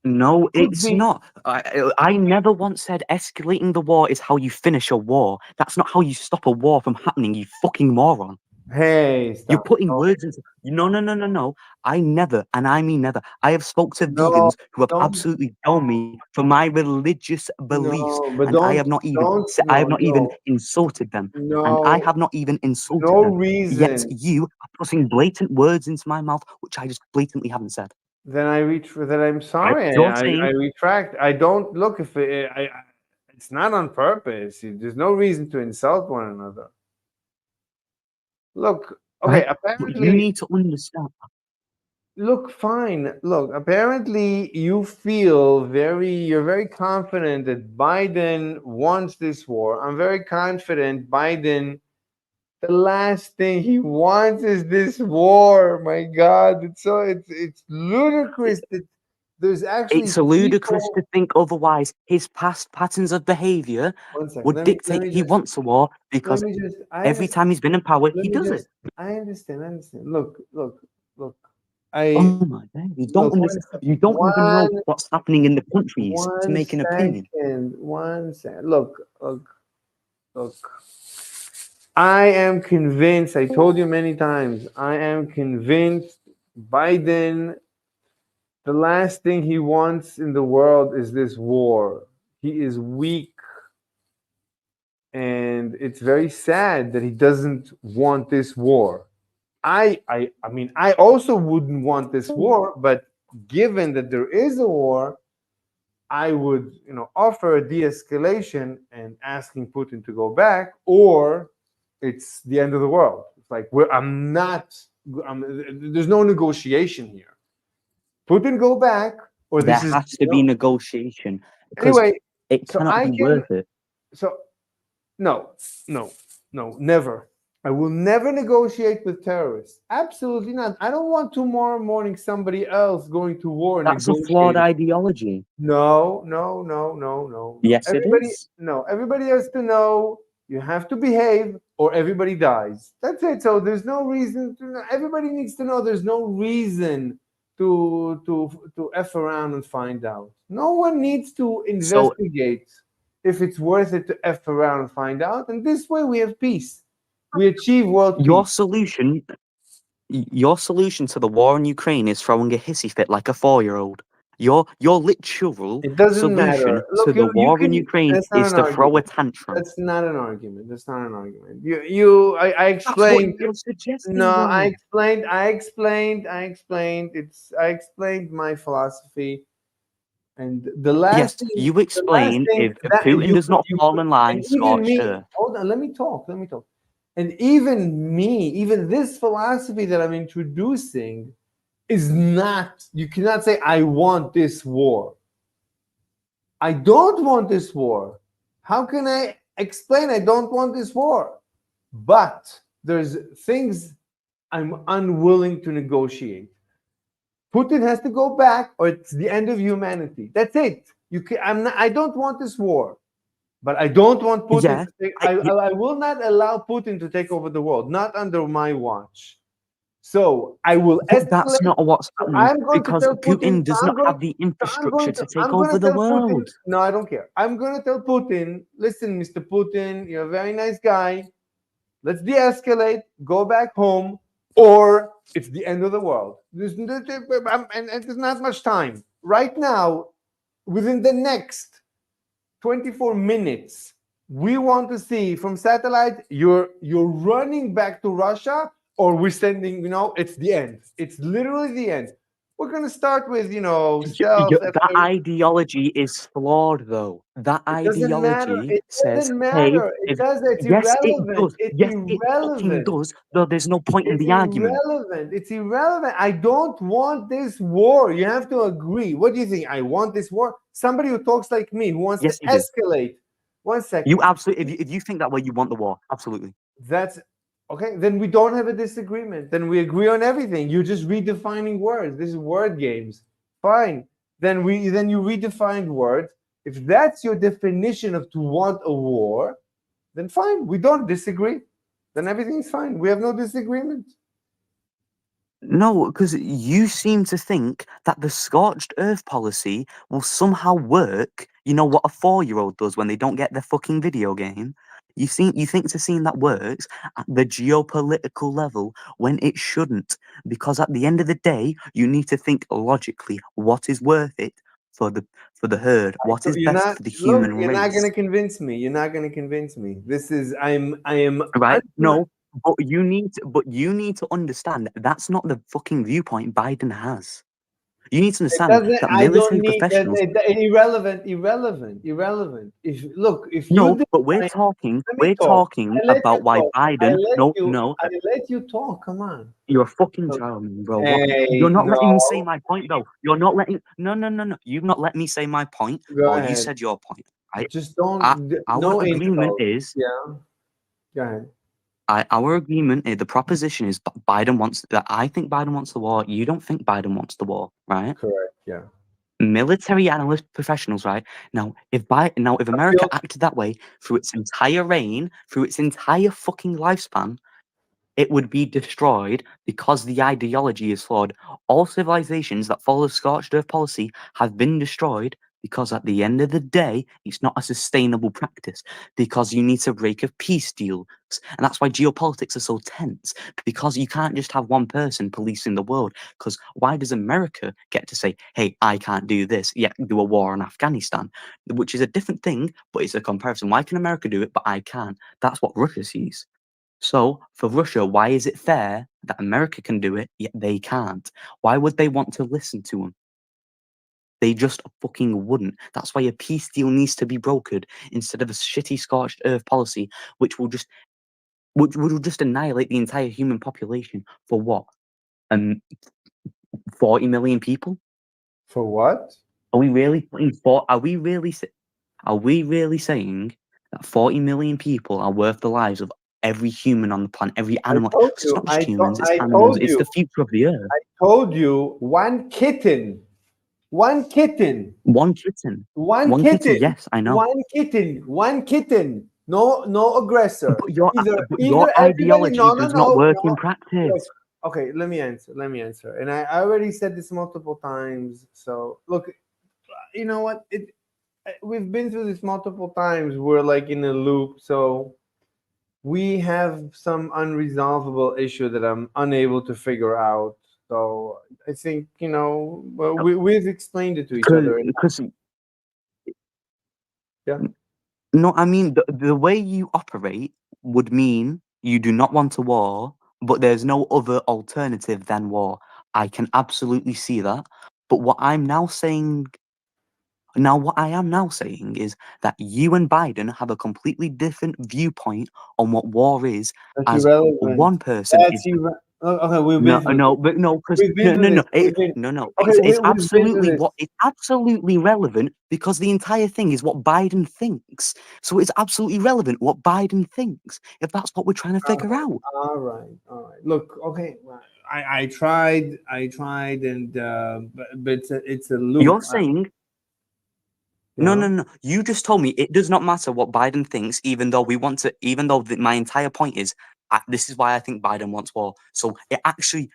No, Could it's be. not. I never once said escalating the war is how you finish a war. That's not how you stop a war from happening, you fucking moron. Hey, You're stop. putting Oh, words into no. I never, and I mean never. I have spoke to no, vegans who have don't. absolutely told me for my religious beliefs, No, but and I have not even I have no, not even no, insulted them, and I no, have not even insulted no them. Yet reason. you are putting blatant words into my mouth, which I just blatantly haven't said. Then I reach. Then I'm Right? sorry. You're I saying retract. I don't look if it's not on purpose. There's no reason to insult one another. Look, okay. right, but you Apparently, need to understand. look fine. Look, apparently you feel you're very confident that Biden wants this war. I'm very confident Biden, the last thing he wants is this war. My God, it's ludicrous that there's actually It's ludicrous to people. think otherwise. His past patterns of behavior One second. would Let dictate me he just wants a war let because me just I every understand. time he's been in power, Let he me does it. just I understand. I understand. Look. I Oh my god, you don't look understand. You don't even know one what's happening in the countries to one make an opinion. second. One second. Look. I am convinced, I told you many times, I am convinced Biden, the last thing he wants in the world is this war. He is weak, and it's very sad that he doesn't want this war. I mean, I also wouldn't want this war, but given that there is a war, I would, offer a de-escalation and asking Putin to go back, or it's the end of the world. It's like I'm not. There's no negotiation here. Putin go back, or There this is has to be negotiation because anyway. it So cannot I be can. worth it. So no, no, no, never. I will never negotiate with terrorists. Absolutely not. I don't want tomorrow morning somebody else going to war That's a flawed negotiating. ideology. No. Yes, it is. Everybody has to know you have to behave or everybody dies. That's it. So there's no reason to, everybody needs to know there's no reason to F around and find out. No one needs to So investigate if it's worth it to F around and find out. And this way we have peace. We achieve world your peace. solution, your solution to the war in Ukraine is throwing a hissy fit like a 4-year-old. Your literal It doesn't solution matter. to Look, the you war in can. Ukraine That's not is an to throw a argument. tantrum. That's not an argument. That's not an argument. I That's what explained. you're No, suggesting, though. I explained my philosophy. And the last Yes, thing, you the last explain thing if that Putin does not you fall in line, and even scorched me, earth. hold on, let me talk. And even me, even this philosophy that I'm introducing is not, you cannot say, I want this war. I don't want this war. How can I explain I don't want this war? But there's things I'm unwilling to negotiate. Putin has to go back, or it's the end of humanity. That's it. I don't want this war, but I don't want Putin Yeah, to take. I, y- I will not allow Putin to take over the world, not under my watch. So I will but that's escalate. not what's So happening I'm going to because tell Putin. Putin does not have the infrastructure to take I'm going over to the tell Putin. world. No, I don't care. I'm going to tell Putin. Listen, Mr. Putin, you're a very nice guy. Let's de-escalate. Go back home, or it's the end of the world. And there's not much time. Right now, within the next 24 minutes, we want to see from satellite, you're running back to Russia, or we're sending, it's the end. It's literally the end. We're going to start with, stealth. That ideology is flawed, though. That It doesn't matter. ideology It says, doesn't hey, matter. It if does. It's yes, it irrelevant. does. It's Yes, it fucking irrelevant. does. Though there's no point in It's the argument. irrelevant. It's irrelevant. I don't want this war. You have to agree. What do you think? I want this war? Somebody who talks like me, who wants Yes, to you do. escalate. 1 second. You absolutely, if you think that way, you want the war. Absolutely. That's okay. Then we don't have a disagreement. Then we agree on everything. You're just redefining words. This is word games. Fine. Then you redefined words. If that's your definition of to want a war, then fine. We don't disagree. Then everything's fine. We have no disagreement. No, because you seem to think that the scorched earth policy will somehow work. You know what a 4-year-old does when they don't get their fucking video game? You think to seeing that works at the geopolitical level when it shouldn't. Because at the end of the day, you need to think logically what is worth it for the herd, what is You're best not for the human you're not race. gonna convince me. You're not gonna convince me. This is I am Right? No, but you need to understand that's not the fucking viewpoint Biden has. You need to It understand doesn't. that I don't military need that. professionals. Irrelevant. If you No, but define, let me we're talk. talking I let you about why talk. Biden. No, I let you talk. Come on. you're a fucking So, child, man, bro. What? hey, You're not letting me say no. my point, though. You're not letting. No. You've not let me say my point, Go or you ahead. said your point, right? Just Our don't. No agreement insult. is. Yeah. Go ahead. Our agreement, the proposition is Biden wants that. I think Biden wants the war. You don't think Biden wants the war, right? Correct. Yeah. Military analyst professionals, right? Now, if America acted that way through its entire reign, through its entire fucking lifespan, it would be destroyed because the ideology is flawed. All civilizations that follow the scorched earth policy have been destroyed because at the end of the day, it's not a sustainable practice because you need to break a peace deals. And that's why geopolitics are so tense because you can't just have one person policing the world. Because why does America get to say, hey, I can't do this, yet do a war in Afghanistan, which is a different thing, but it's a comparison. Why can America do it, but I can't? That's what Russia sees. So, for Russia, why is it fair that America can do it, yet they can't? Why would they want to listen to them? They just fucking wouldn't. That's why a peace deal needs to be brokered instead of a shitty scorched earth policy, which will just annihilate the entire human population for what? 40 million people? For what? Are we really putting Are we really saying that 40 million people are worth the lives of every human on the planet, every animal? It's not just humans, it's animals. It's the future of the earth. I told you one kitten. One kitten. One kitten. One kitten. Yes, I know. One kitten. No aggressor. But your everybody, ideology no, does not work in practice. Look, okay, let me answer. And I already said this multiple times. So look, you know what? We've been through this multiple times. We're like in a loop. So we have some unresolvable issue that I'm unable to figure out. So I think well, we've explained it to each other. Yeah. No, I mean the way you operate would mean you do not want a war, but there's no other alternative than war. I can absolutely see that. But what I am now saying is that you and Biden have a completely different viewpoint on what war is. That's As irrelevant. one person That's okay, we've no, been no, but no, because no. Okay, It's we've been through this. it's absolutely relevant because the entire thing is what Biden thinks. So it's absolutely relevant what Biden thinks. If that's what we're trying to figure out. All right. Look, okay, I tried, and but it's a loop. You're saying. No. You just told me it does not matter what Biden thinks, even though my entire point is, this is why I think Biden wants war. So it actually,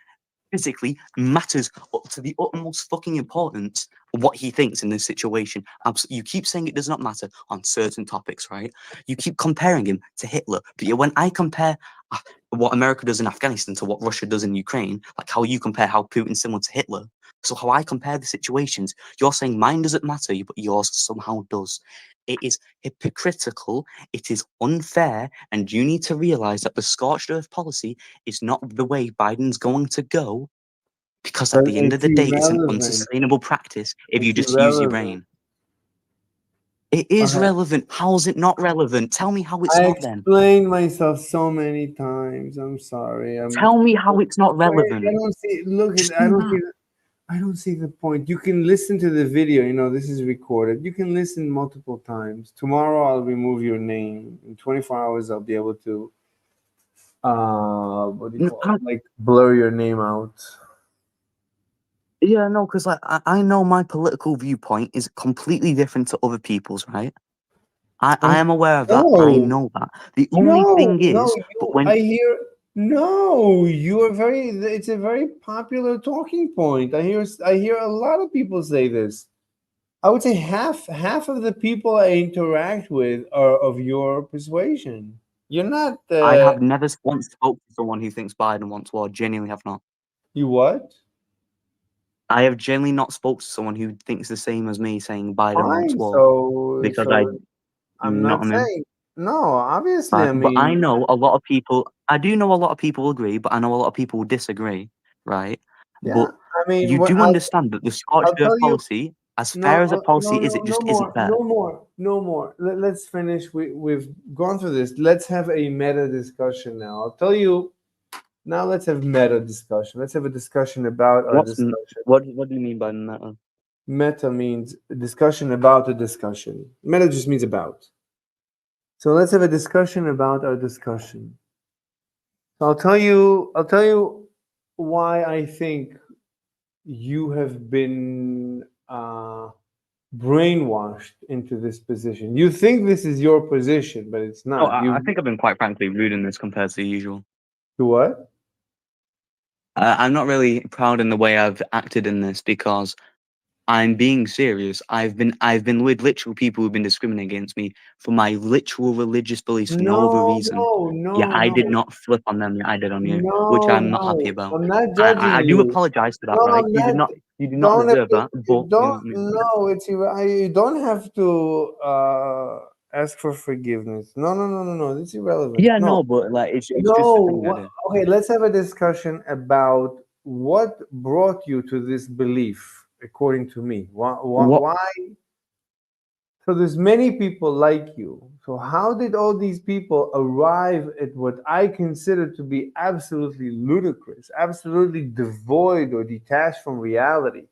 physically matters up to the utmost fucking importance of what he thinks in this situation. You keep saying it does not matter on certain topics, right? You keep comparing him to Hitler. But when I compare what America does in Afghanistan to what Russia does in Ukraine, like how you compare how Putin's similar to Hitler, so how I compare the situations, you're saying mine doesn't matter, but yours somehow does. It is hypocritical, it is unfair, and you need to realize that the scorched earth policy is not the way Biden's going to go, because at But the end of it's the day, it's an irrelevant. unsustainable practice if you It's just use your irrelevant. brain. It is Okay. relevant. How is it not relevant? Tell me how it's I not then. explained myself so many times. I'm sorry. Tell me how it's not I relevant. don't see. Look, Just I do don't see. that. I don't see the point. You can listen to the video. You know, this is recorded. You can listen multiple times. Tomorrow, I'll remove your name. In 24 hours, I'll be able to, what do you call it? Like, blur your name out. Yeah, no, because like I know my political viewpoint is completely different to other people's, right? I am aware of that. I No, know that. The only thing is, but when no, you are very. It's a very popular talking point. I hear a lot of people say this. I would say half of the people I interact with are of your persuasion. You're not. I have never once spoke to someone who thinks Biden wants war. Genuinely have not. You what? I have genuinely not spoke to someone who thinks the same as me, saying Biden wants Fine. war, because I, I'm not not I mean. saying no. Obviously, I But I mean, know a lot of people. I do know a lot of people agree, but I know a lot of people disagree, right? yeah. But I mean, you do understand that the scorched I'll earth tell you. policy, as No, fair as a policy no, is, no, it no just isn't more, fair. no more, no more. Let's finish. We've gone through this. Let's have a meta discussion now. I'll tell you. Now let's have meta discussion. Let's have a discussion about our discussion. What do you mean by that? Meta means discussion about a discussion. Meta just means about. So let's have a discussion about our discussion. So I'll tell you why I think you have been brainwashed into this position. You think this is your position, but it's Oh, not. I You think I've been quite frankly rude in this compared to the usual. do what? I'm not really proud in the way I've acted in this because I'm being serious. I've been with literal people who've been discriminating against me for my literal religious beliefs for no other No, reason. no, Yeah, no, I did no, not flip on them. I did on you, which no, I'm not happy no. about. I'm not judging I do you. apologize for that, No, right? I'm not. You did not Don't have deserve to. that, You but you know don't. what I mean? No, you don't have to ask for forgiveness. No, no, no, no, no. It's irrelevant. Yeah, No, no, but like it's just a thing I no. do. Okay, let's have a discussion about what brought you to this belief, according to me. What? Why? So there's many people like you. So how did all these people arrive at what I consider to be absolutely ludicrous, absolutely devoid or detached from reality?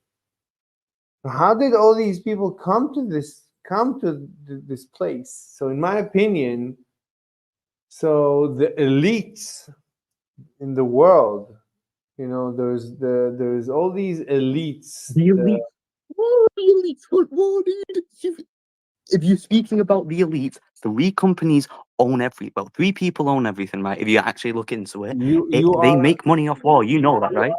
So how did all these people come to this place? So in my opinion, so the elites in the world, you know, there's all these elites. The elite. What the elites? What, dude? If you're speaking about the elite, three companies own three people own everything, right? If you actually look into it, You they are make money off war. You know that, right?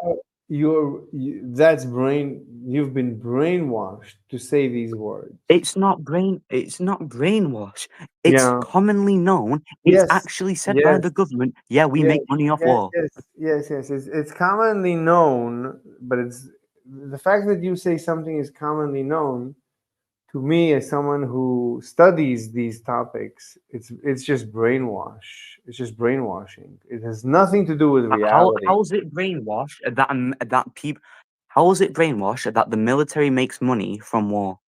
that's you've been brainwashed to say these words. It's not brainwash. It's Yeah. commonly known. It's Yes. actually said by Yes. the government. Yeah, we Yes. make money off Yes. war. Yes. It's commonly known, but it's the fact that you say something is commonly known to me as someone who studies these topics. It's just brainwash. It's just brainwashing. It has nothing to do with reality. How is it brainwash that people? How is it brainwash that the military makes money from war?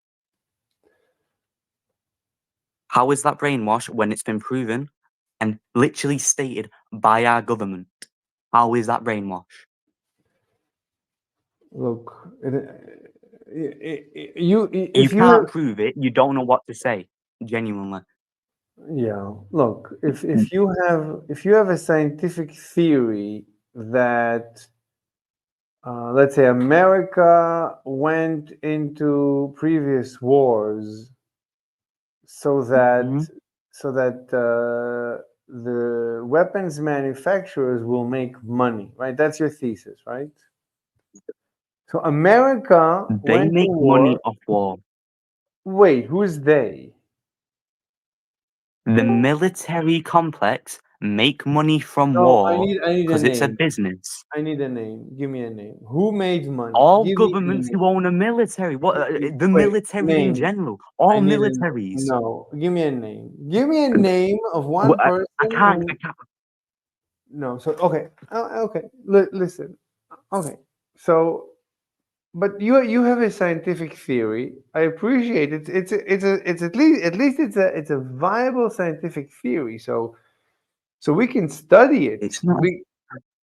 How is that brainwash when it's been proven and literally stated by our government? How is that brainwash? Look, You if can't you prove it. You don't know what to say. Genuinely. yeah, look, if you have a scientific theory that let's say America went into previous wars so Mhm. that the weapons manufacturers will make money, right? That's your thesis, right? So America They went to make war. money off war. Wait, who's they? The military complex make money from No, war I need a because it's a name. business. I need a name. Give me a name. Who made money? All Give me a governments name. who own a military, the Wait, military in name. general, I all need a militaries. no. Give me a name. Give me a name of one Well, person. I can't. who- I can't. No. So okay. Okay. Listen. Okay. So, but you have a scientific theory. I appreciate it. It's at least it's a viable scientific theory. So we can study it. It's not. We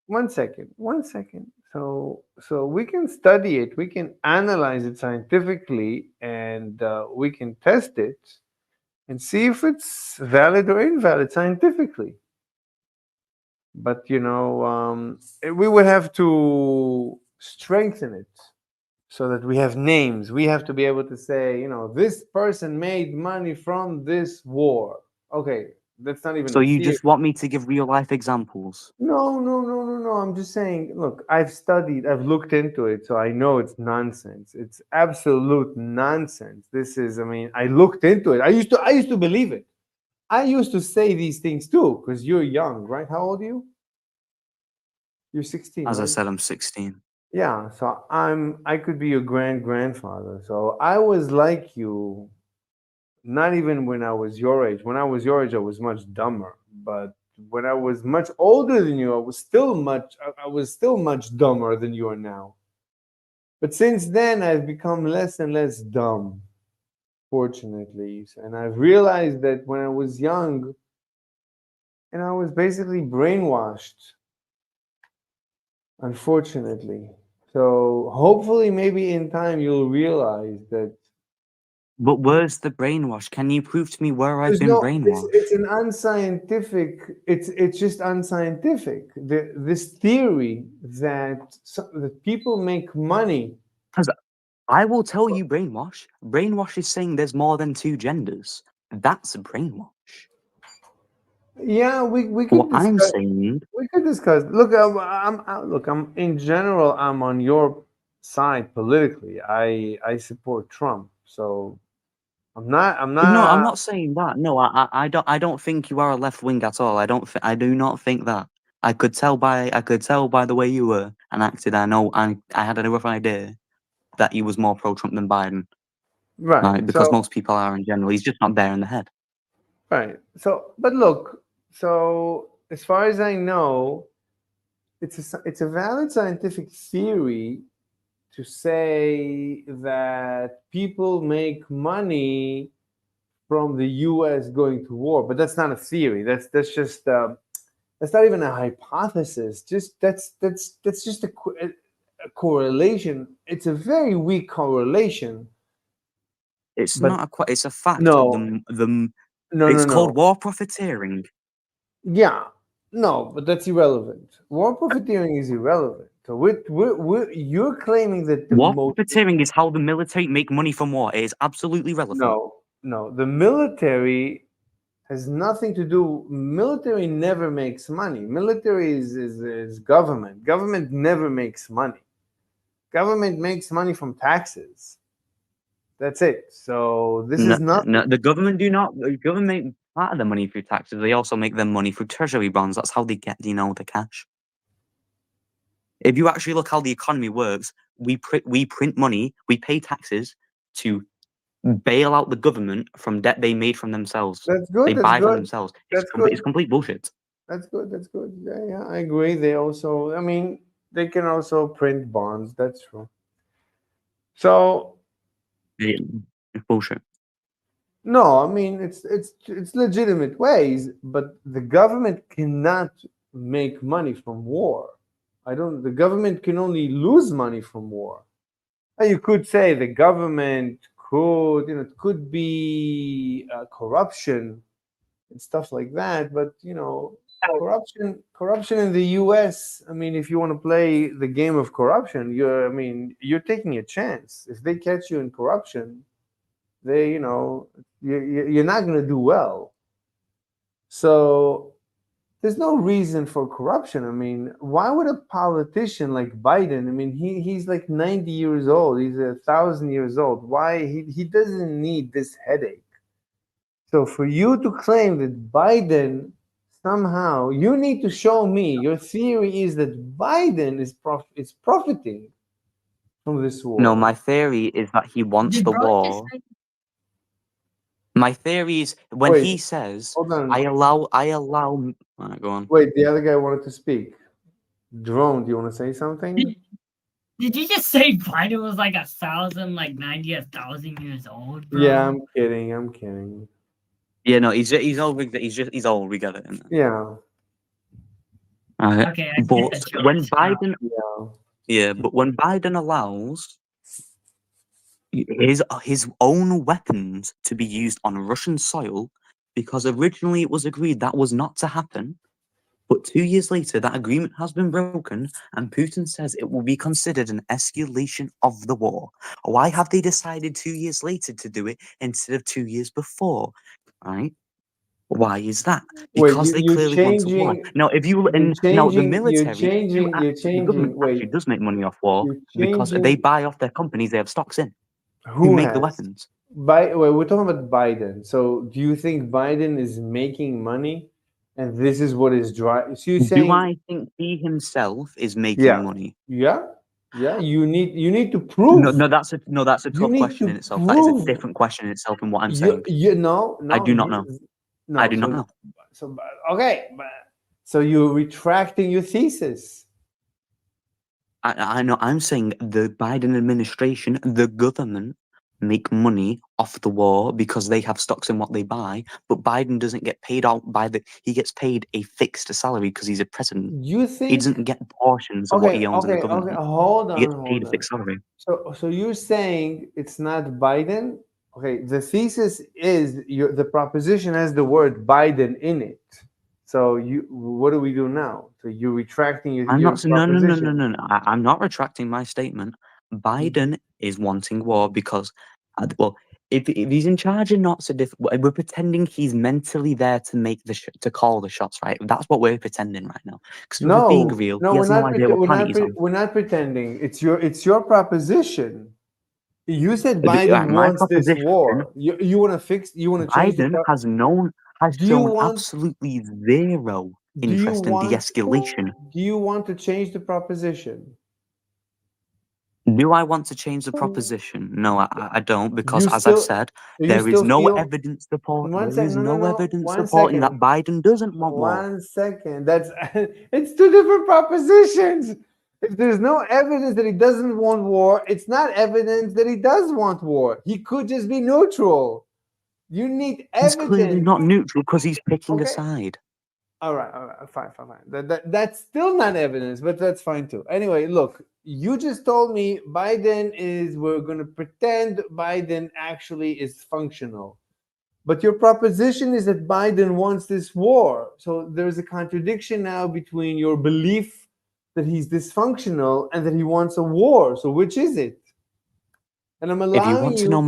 1 second. 1 second. So we can study it. We can analyze it scientifically, and we can test it and see if it's valid or invalid scientifically. But we would have to strengthen it so that we have names. We have to be able to say, this person made money from this war. Okay, that's not even So a you theory. just want me to give real life examples? No, no, no, no, no. I'm just saying, look, I've looked into it, so I know it's nonsense. It's absolute nonsense. I looked into it. I used to believe it. I used to say these things too, because you're young, right? How old are you? You're 16, As I right? said, I'm 16. Yeah, so I could be your grandfather. So I was like you, not even when I was your age. When I was your age, I was much dumber. But when I was much older than you, I was still much dumber than you are now. But since then, I've become less and less dumb, fortunately. And I've realized that when I was young, and I was basically brainwashed, unfortunately. So hopefully, maybe in time, you'll realize that But where's the brainwash? Can you prove to me where I've there's been no. It's brainwashed? an unscientific. It's just unscientific. This theory that people make money. Because I will tell you brainwash. Brainwash is saying there's more than two genders. That's a brainwash. Yeah, we What could I'm discuss. saying, We could discuss. Look, I'm in general. I'm on your side politically. I support Trump. So I'm not. I'm no, I'm not. not saying that. No, I don't think you are a left wing at all. I do not think that. I could tell by the way you were and acted. I had a rough idea that he was more pro Trump than Biden, Right. right? Because So most people are in general. He's just not there in the head. right. But look. So as far as I know, it's a valid scientific theory to say that people make money from the U.S. going to war, but that's not a theory. That's not even a hypothesis. Just that's just a correlation. It's a very weak correlation. It's But not it's a fact. no, no, no, It's called no. war profiteering. Yeah, no, but that's irrelevant. War profiteering is irrelevant. So you're claiming that the War most profiteering is how the military make money from war. It is absolutely relevant. no, the military has nothing to do. Military never makes money. Military is government. Government never makes money. Government makes money from taxes. That's it. So this No, is no, nothing. the government make part of the money through taxes. They also make their money through treasury bonds. That's how they get, the cash. If you actually look how the economy works, we print money, we pay taxes to bail out the government from debt they made from themselves. That's good. They That's buy from good. themselves. That's good. It's complete bullshit. That's good. That's good. Yeah, yeah, I agree. They also, they can also print bonds. That's true. So It's bullshit. no, it's legitimate ways, but the government cannot make money from war. I don't. The government can only lose money from war. And you could say the government it could be corruption and stuff like that, but corruption in the U.S. If you want to play the game of corruption, you're taking a chance. If they catch you in corruption, you're not going to do well. So there's no reason for corruption. I mean, why would a politician like Biden? I mean, he's like 90 years old. He's 1,000 years old. Why he doesn't need this headache? So for you to claim that Biden somehow, you need to show me. Your theory is that Biden is profiting from this war. No, my theory is that he wants Did the bro just war. say My theory is when Wait, he says, hold on. I allow. Alright, go on. Wait, the other guy wanted to speak. Drone, do you want to say something? did you just say Biden was like 1,000, like 90, 1,000 years old, bro? Yeah, I'm kidding. I'm kidding. Yeah, no, he's old. He's old. We get it. Yeah, Okay, I get But the when jokes now. Biden, yeah. yeah, but when Biden allows his own weapons to be used on Russian soil, because originally it was agreed that was not to happen. But 2 years later, that agreement has been broken, and Putin says it will be considered an escalation of the war. Why have they decided 2 years later to do it instead of 2 years before? Right? Why is that? Wait, Because they you're clearly want to war. changing. Now, if you You're and now the changing. You're military, changing. You're the government changing. actually Wait, does make money off war you're because they changing. buy off their companies they have stocks in who Who make the has? weapons. Wait, we're talking about Biden. So, do you think Biden is making money, and this is what is driving? So you're Do saying, I think he himself is making yeah, money? yeah, yeah. You need to No, prove. that's a You tough need question to in itself. That is a prove. different question in itself in what I'm You saying. no I no do not know. no. I do not know. So okay, so you're retracting your thesis. I know. I'm saying the Biden administration, the government, make money off the war because they have stocks in what they buy. But Biden doesn't get paid out by the. He gets paid a fixed salary because he's a president. You He think? doesn't get portions of what he owns in the Okay. government. Hold He gets on, paid hold a on. fixed salary. So you're saying it's not Biden? Okay, the thesis is the proposition has the word Biden in it. So what do we do now? So you're retracting I'm your not saying no. proposition. I'm not retracting my statement. Biden is wanting war because, well, if he's in charge and not so different, we're pretending he's mentally there to make to call the shots, right? That's what we're pretending right now. Because if we're being real, he we're has no not. idea what planet he's on. We're not pretending. It's your proposition. You said Right, Biden my wants this proposition: war. You want to fix? You want to change the? Biden has Do you shown want? absolutely zero Do you interest in want? de-escalation. Do you want to change the proposition? Do I want to change the proposition? No, I don't, because You as I've still, said, you there is still no feel. evidence support. One There second. is No, no, no no. evidence One supporting that second. Biden doesn't want war. 1 second. That's it's two different propositions. If there's no evidence that he doesn't want war, it's not evidence that he does want war. He could just be neutral. You need He's clearly evidence. not neutral because he's picking a Okay. side. All right, fine. That's still not evidence, but that's fine too. Anyway, look, you just told me we're going to pretend Biden actually is functional. But your proposition is that Biden wants this war. So there's a contradiction now between your belief that he's dysfunctional and that he wants a war. So which is it? And I'm If you allowing want to know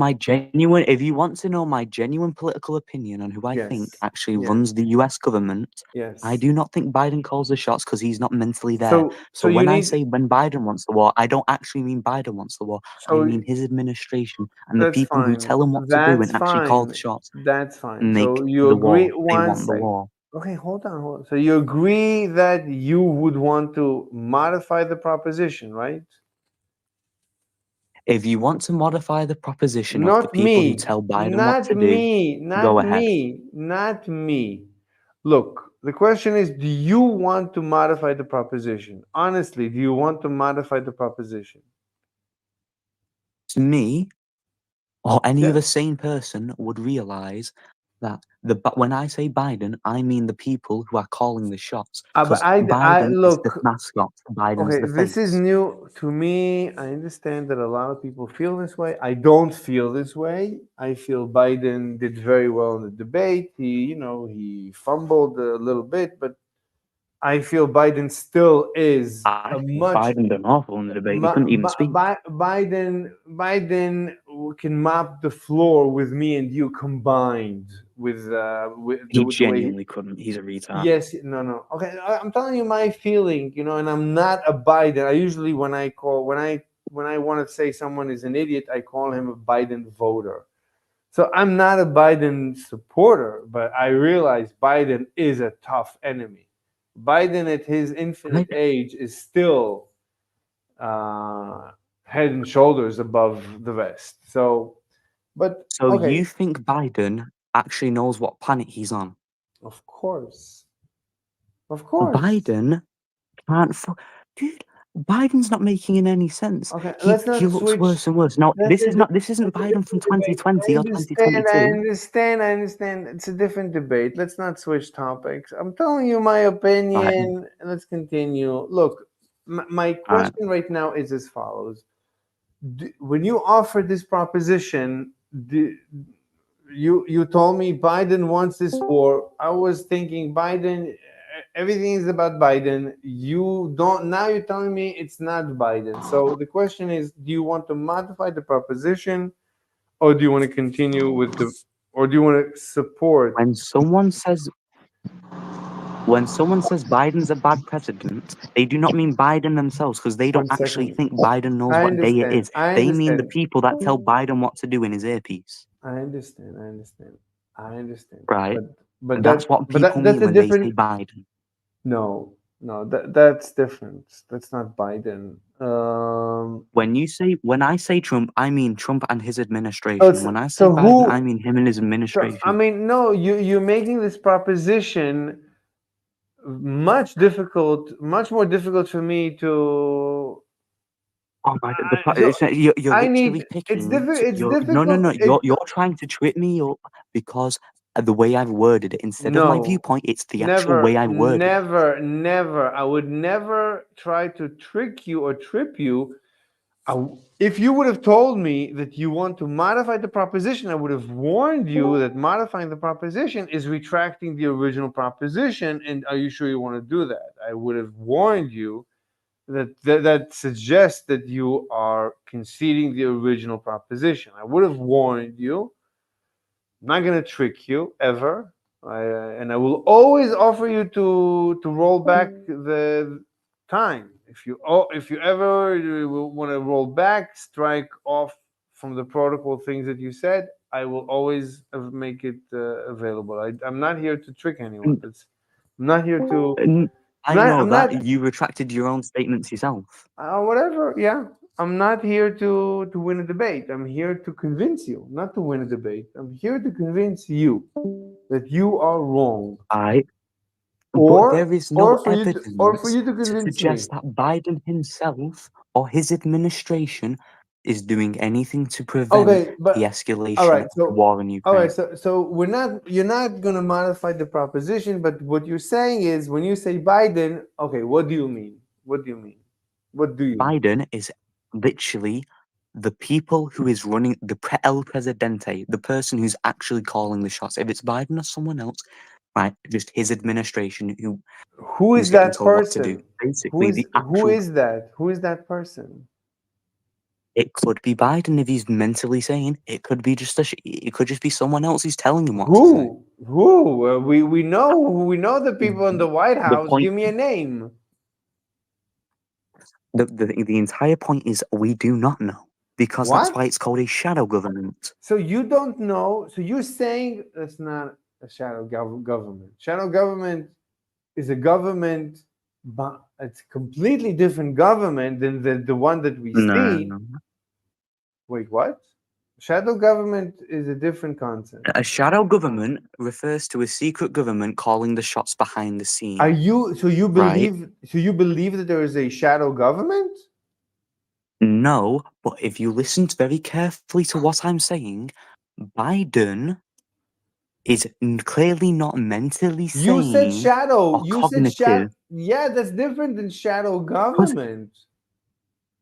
my genuine political opinion on who I think Yes, actually yes, runs the US government, yes. I do not think Biden calls the shots because he's not mentally there. So So you when I need. say when Biden wants the war, I don't actually mean Biden wants the war. I So mean his administration and the that's people who fine. tell him what to do That's and actually call the fine. shots That's fine. make So you the agree. war. They One want the sec. war. Okay, hold on. So you agree that you would want to modify the proposition, right? If you want to modify the proposition of the Not people who me. tell Biden what Not to do, me. go Not ahead. me. Not me. Look, the question is, do you want to modify the proposition? Honestly, do you want to modify the proposition? To me, or any Yeah. other sane person would realize that when I say Biden, I mean the people who are calling the shots. But Because I Biden is the look. mascot, Biden's Okay, the this is face. new to me. I understand that a lot of people feel this way. I don't feel this way. I feel Biden did very well in the debate. He fumbled a little bit, but I feel Biden still is I a think much. Biden done awful in the debate. He couldn't even speak. Biden can mop the floor with me and you combined. He the way genuinely couldn't. He's a retard. Yes, no. Okay, I'm telling you my feeling, and I'm not a Biden. I usually when I want to say someone is an idiot, I call him a Biden voter. So I'm not a Biden supporter, but I realize Biden is a tough enemy. Biden at his infinite age is still head and shoulders above the rest. So, but So okay, you think Biden actually knows what planet he's on? of course, of course. Biden can't. Dude, Biden's not making any sense. Okay, He let's not looks switch. worse and worse. Now, That's this a is not. This isn't Biden from debate. 2020 or 2022. I understand. It's a different debate. Let's not switch topics. I'm telling you my Right. opinion, and let's continue. Look, my Alright. question right now is as follows: when you offered this proposition, you told me Biden wants this war. I was thinking Biden. Everything is about Biden. You don't now. You're telling me it's not Biden. So the question is: do you want to modify the proposition, or do you want to continue with the, or do you want to support? When someone says Biden's a bad president, they do not mean Biden themselves because they don't One actually second. think Biden knows I what day it understand. is. I They mean the understand. people that tell Biden what to do in his earpiece. I understand. I understand. Right. But That's what people that's mean a when they say different. Biden. No, that's different. That's not Biden. When I say Trump, I mean Trump and his administration. When I say So Biden, I who? mean him and his So, I administration. mean, no, you're making this proposition much more difficult for me to. Oh my God, So you're I literally need. It's picking. difficult. It's You're difficult. no. You're trying to trip me up because the way I've worded it, instead of my No, viewpoint, it's the actual way I worded it. never. I would never try to trick you or trip you. If you would have told me that you want to modify the proposition, I would have warned you that modifying the proposition is retracting the original proposition. And are you sure you want to do that? I would have warned you that suggests that you are conceding the original proposition. I would have warned you. I'm not going to trick you ever. And I will always offer you to roll back the time. If you ever want to roll back, strike off from the protocol things that you said, I will always make it available. I'm not here to trick anyone. I'm not here to. I know I'm not. that you retracted your own statements yourself. Whatever. Yeah. I'm not here to win a debate. I'm here to convince you, not to win a debate. I'm here to convince you that you are wrong, But there is no or for you evidence to to convince suggest me. that Biden himself or his administration is doing anything to prevent Okay, the but all escalation right. of the war in All right. Ukraine. So we're not. You're not gonna modify the proposition, but what you're saying is when you say Biden, okay, what do you mean? What do you mean? What do you mean? Biden is literally the people who is running el presidente, the person who's actually calling the shots. If it's Biden or someone else, right, just his administration Who who's is getting that told what to do. person? Basically, the Who actual. is that? Who is that person? It could be Biden if he's mentally sane. It could be just it could just be someone else who's telling him what to say. Who? We know the people in the White The House. point, Give me a name. the entire point is we do not know because that's What? why it's called a shadow government. So you don't know. So you're saying that's not a shadow government. Shadow government is a government, but it's a completely different government than the one that we No, see. no. Wait, what? Shadow government is a different concept. A shadow government refers to a secret government calling the shots behind the scene. Are you? So you Right? believe? So you believe that there is a shadow government? No, but if you listen very carefully to what I'm saying, Biden is clearly not mentally You said sane shadow. or You said shadow. cognitive. Yeah, that's different than shadow Because government.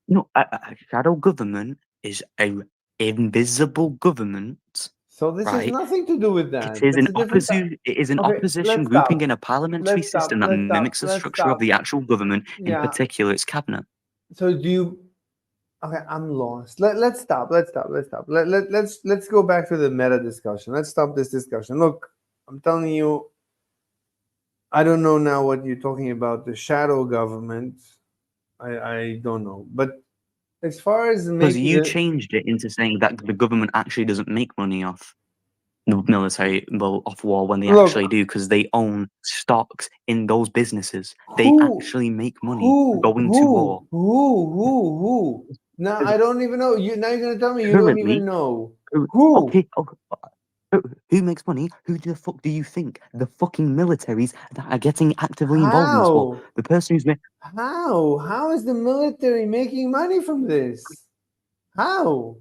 no, a shadow government is a invisible government, So this has right? nothing to do with It that. is That's an a different. opposition. It is an Okay, opposition let's grouping stop. in a parliamentary system that mimics the Let's structure of stop. the actual government, in Yeah. particular its cabinet. So do you? Okay, I'm lost. Let's stop. Let's stop. Let's stop. Let's go back to the meta discussion. Let's stop this discussion. Look, I'm telling you, I don't know now what you're talking about. The shadow government. I don't know. But as far as Because making you it, changed it into saying that the government actually doesn't make money off the military, well, off war when they actually look, do, because they own stocks in those businesses. They who, actually make money going to war. who? Now I 'Cause don't even know. You now you're gonna tell me you don't even currently, know uh, who? okay, okay, who makes money? Who the fuck do you think? The fucking militaries that are getting actively involved in this war. How? The person who's How is the military making money from this? How?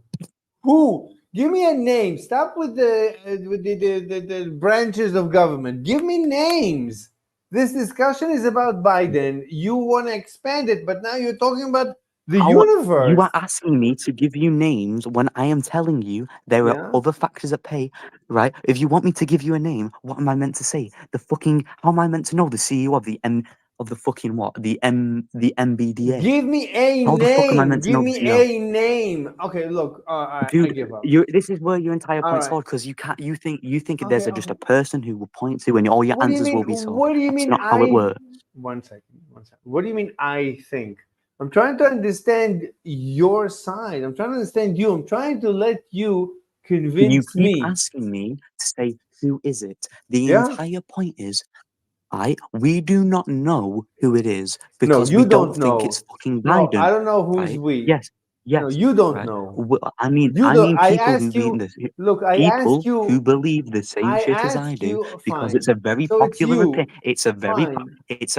Who? Give me a name. Stop with the branches of government. Give me names. This discussion is about Biden. You want to expand it, but now you're talking about the how you universe. are asking me to give you names when I am telling you there are Yeah. other factors at play, right? If you want me to give you a name, what am I meant to say? The fucking how am I meant to know the CEO of the fucking what? The MBDA. Give me a How the fuck am I name. meant to Give know the me CEO? a name. Okay, look. I Dude, give up. this is where your entire All point's right. flawed because you think there's Okay. just Okay. a person who will point to and all your What do you answers mean? will be solved. What do you That's mean? not how it works. One second. One second. What do you mean? I think. I'm trying to understand your side. I'm trying to understand you. I'm trying to let you You convince keep me. asking me to say who is it. The Yeah. entire point is, we do not know who it is No, because you we don't don't think it's know. fucking No, I Biden, don't know who's right? we. Yes, No, yes, you don't right. know. I You don't. mean I people who ask believe you. this, Look, I ask people who you. believe the same I shit as I ask do you. because it's a Fine. very So it's popular you. opinion. It's a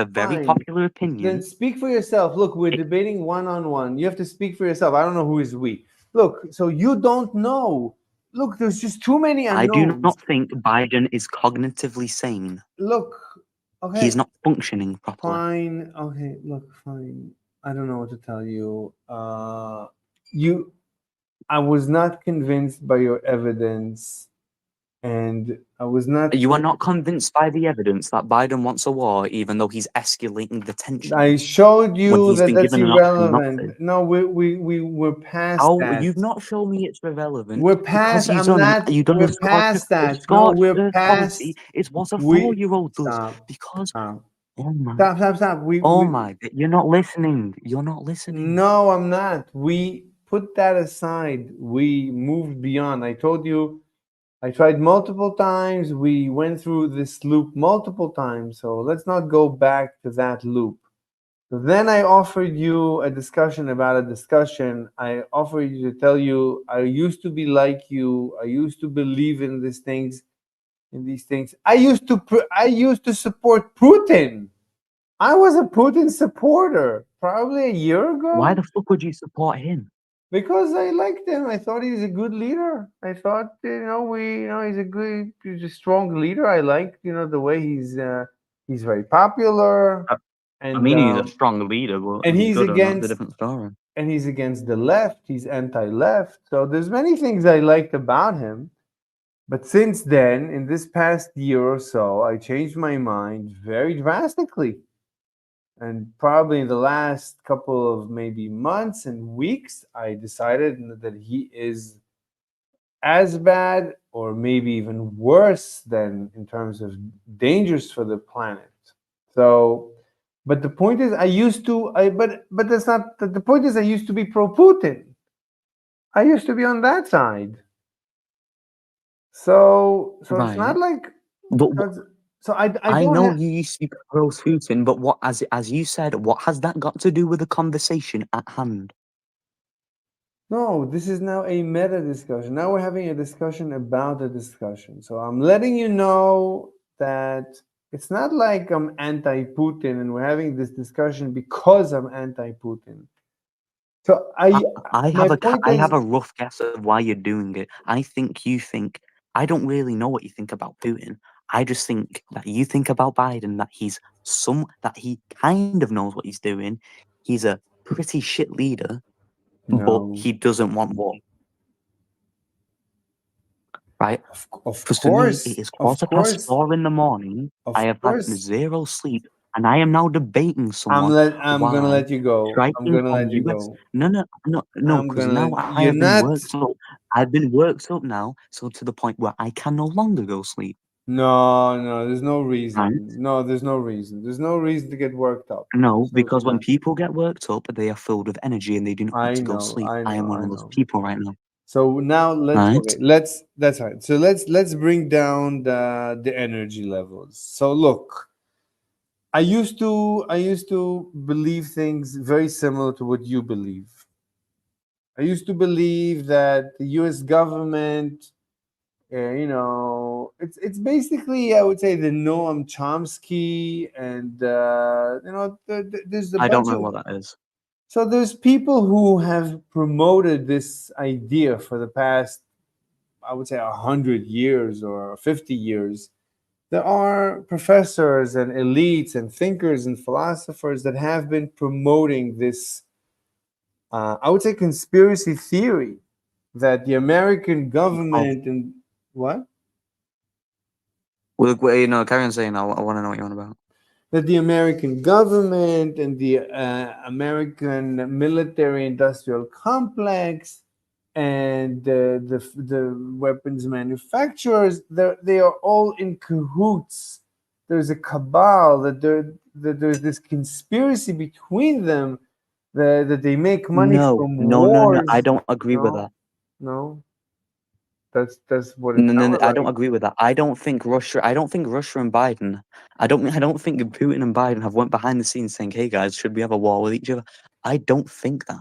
very Fine. popular Then opinion. speak for yourself. Look, we're debating one on one. You have to speak for yourself. I don't know who is we. Look, so you don't know. Look, there's just too many I do unknowns. not think Biden is cognitively sane. Look, He's okay, not functioning properly. fine. Okay, look, fine. I don't know what to tell you. You, I was not convinced by your evidence, and I was not. You are not convinced by the evidence that Biden wants a war, even though he's escalating the tension I showed when you he's that been that's given an option not irrelevant. to. No, we're past Oh, that. you've not shown me it's irrelevant We're because past. I'm not. you've done We're past a that. No, scorched we're earth policy. past. It's what a We 4-year-old does stop. because Stop. oh my, Stop. Stop. Stop. oh We. my, you're not listening. You're not listening. No, I'm not. We put that aside. We moved beyond. I told you. I tried multiple times. We went through this loop multiple times. So let's not go back to that loop. So then I offered you a discussion about a discussion. I offered you to tell you I used to be like you. I used to believe in these things. I used to support Putin. I was a Putin supporter probably a year Why ago the fuck would you support him? because I liked him. I thought he's a good leader. I thought he's a strong leader. I like the way he's very popular I and mean, he's a strong leader, but and he's he's good or not, it's a against different story. and he's against the left. He's anti-left. So there's many things I liked about him. But since then, in this past year or so, I changed my mind very drastically. And probably in the last couple of maybe months and weeks, I decided that he is as bad or maybe even worse than in terms of dangers for the planet. So, but the point is, I used to, I but that's not the point. Is I used to be pro Putin. I used to be on that side. So it's not Right. like But so I I don't know have you used to be pro Putin, but what, as you said, what has that got to do with the conversation at hand? no. This is now a meta discussion. Now we're having a discussion about the discussion. So I'm letting you know that it's not like I'm anti-Putin and we're having this discussion because I'm anti-Putin. So my point I have is a rough guess of why you're doing it. I think you think I don't really know what you think about Putin. I just think that you think about Biden that that he kind of knows what he's doing. He's a pretty shit leader, but no. he doesn't want war, right? Of Because for me, it course, is of course, 4:15 in the morning. I of have had course. zero sleep. and I am now debating someone I'm gonna why let you go. I'm striking gonna on let you US. go. No, I'm because gonna now let I you're have been not. worked up. I've been worked up now, so to the point where I can no longer go sleep. No, there's no Right? reason. No, there's no reason. There's no reason to get worked up. No, Absolutely because when not. people get worked up, they are filled with energy and they do not want I to go know, sleep. I I am know, one I of those know. people right now. So now Right? that's right. So let's bring down the energy levels. So look, I used to believe things very similar to what you believe. I used to believe that the U.S. government, it's basically, I would say, the Noam Chomsky, and there's a I don't bunch know of. what that is. So there's people who have promoted this idea for the past, I would say, 100 years or 50 years. There are professors and elites and thinkers and philosophers that have been promoting this, I would say, conspiracy theory that the American Of government and what? carry on saying. I want to know what you're on about. That the American government and the American military industrial complex and the weapons manufacturers, they are all in cahoots. There's a cabal, that there's this conspiracy between them, that they make money No, from no, no, no. I wars. don't agree with No, that. no, that's what it No, no, no, sounds I don't like. agree with that. I don't think Russia. I don't think Russia and Biden. I don't think Putin and Biden have went behind the scenes saying, "Hey guys, should we have a war with each other?" I don't think that.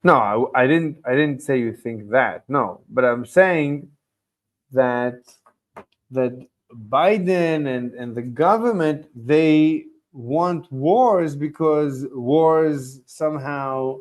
No, I didn't say you think that. No, but I'm saying that Biden and the government, they want wars because wars somehow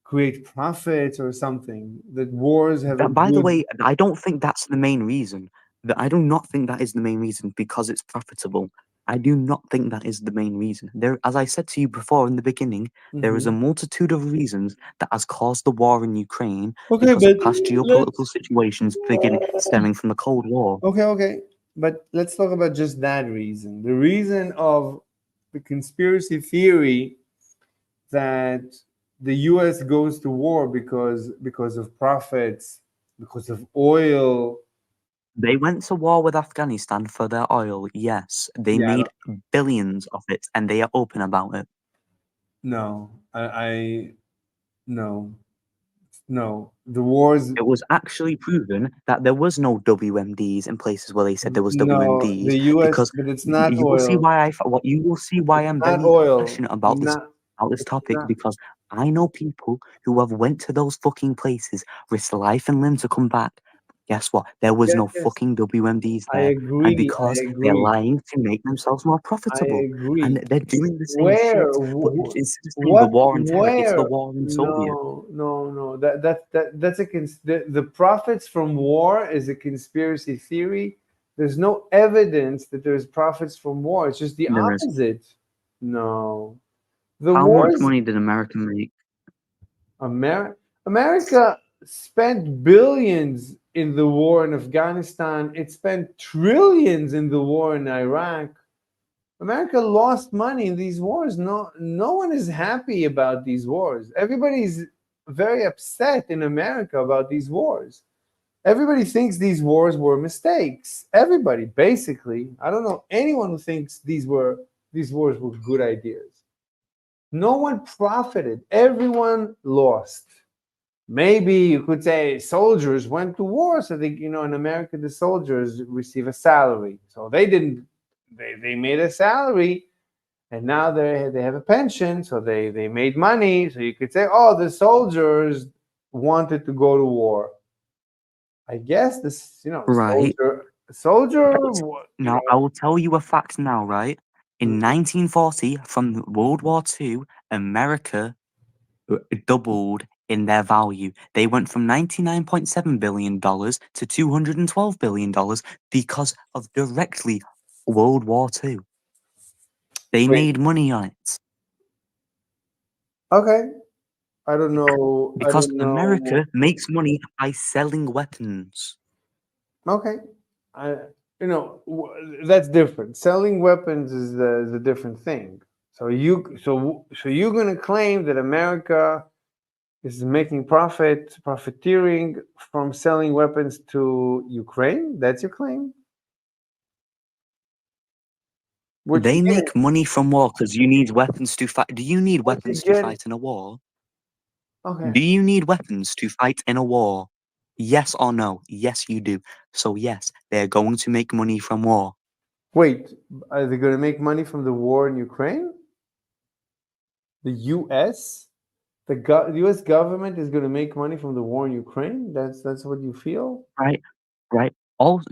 create profits or something. That wars have a That, by the good. way, I don't think that's the main reason. That I do not think that is the main reason because it's profitable. I do not think that is the main reason. There, as I said to you before in the beginning, there is a Mhm. multitude of reasons that has caused the war in Ukraine Okay, because of but past geopolitical let's. situations beginning stemming from the Cold War. Okay, but let's talk about just that reason. The reason of the conspiracy theory that the U.S. goes to war because of profits, because of oil. They went to war with Afghanistan for their oil, yes. They Yeah, made billions of it and they are open about it. no, I no, no. The wars, It was actually proven that there was no WMDs in places where they said there was no, WMDs the U.S., because but it's not you will see oil. why what you will see why It's I'm not very oil. passionate Not. about this It's topic not. because I know people who have went to those fucking places, risked life and limb to come back. Guess what? There was Yes, no yes. fucking WMDs I there, and agree. because I they're agree. lying to make themselves more I profitable, and agree. they're doing the same Where? shit. But instead of saying the What? war on terror, it's the Where? war on Soviet. No. That's the profits from war is a conspiracy theory. There's no evidence that there's profits from war. It's just the There is. opposite. No, the How much wars. money did America make? America spent billions in the war in Afghanistan. It spent trillions in the war in Iraq. America lost money in these wars. No one is happy about these wars. Everybody's very upset in America about these wars. Everybody thinks these wars were mistakes. Everybody, basically. I don't know anyone who thinks these wars were good ideas. No one profited. Everyone lost. Maybe you could say soldiers went to war, so in America the soldiers receive a salary. So they didn't. They made a salary, and now they have a pension, so they made money. So you could say, oh, the soldiers wanted to go to war. I guess this, Right. soldier, But now I will tell you a fact now, right? In Mhm. 1940, from World War II, America doubled in their value. They went from $99.7 billion to $212 billion because of directly World War II. They Wait, made money on it okay. I don't know. I because don't know. America makes money by selling weapons. Okay, I that's different. Selling weapons is a different thing. So you're going to claim that America is making profiteering from selling weapons to Ukraine? That's your claim? What you They get? make money from war because you need weapons to fight. Do you need What you weapons to get? fight in a war? Okay. Do you need weapons to fight in a war? Yes or no? Yes, you do. So yes, they're going to make money from war. Wait, are they going to make money from the war in Ukraine? The U.S. The U.S. government is going to make money from the war in Ukraine. That's what you feel? Right? Right? All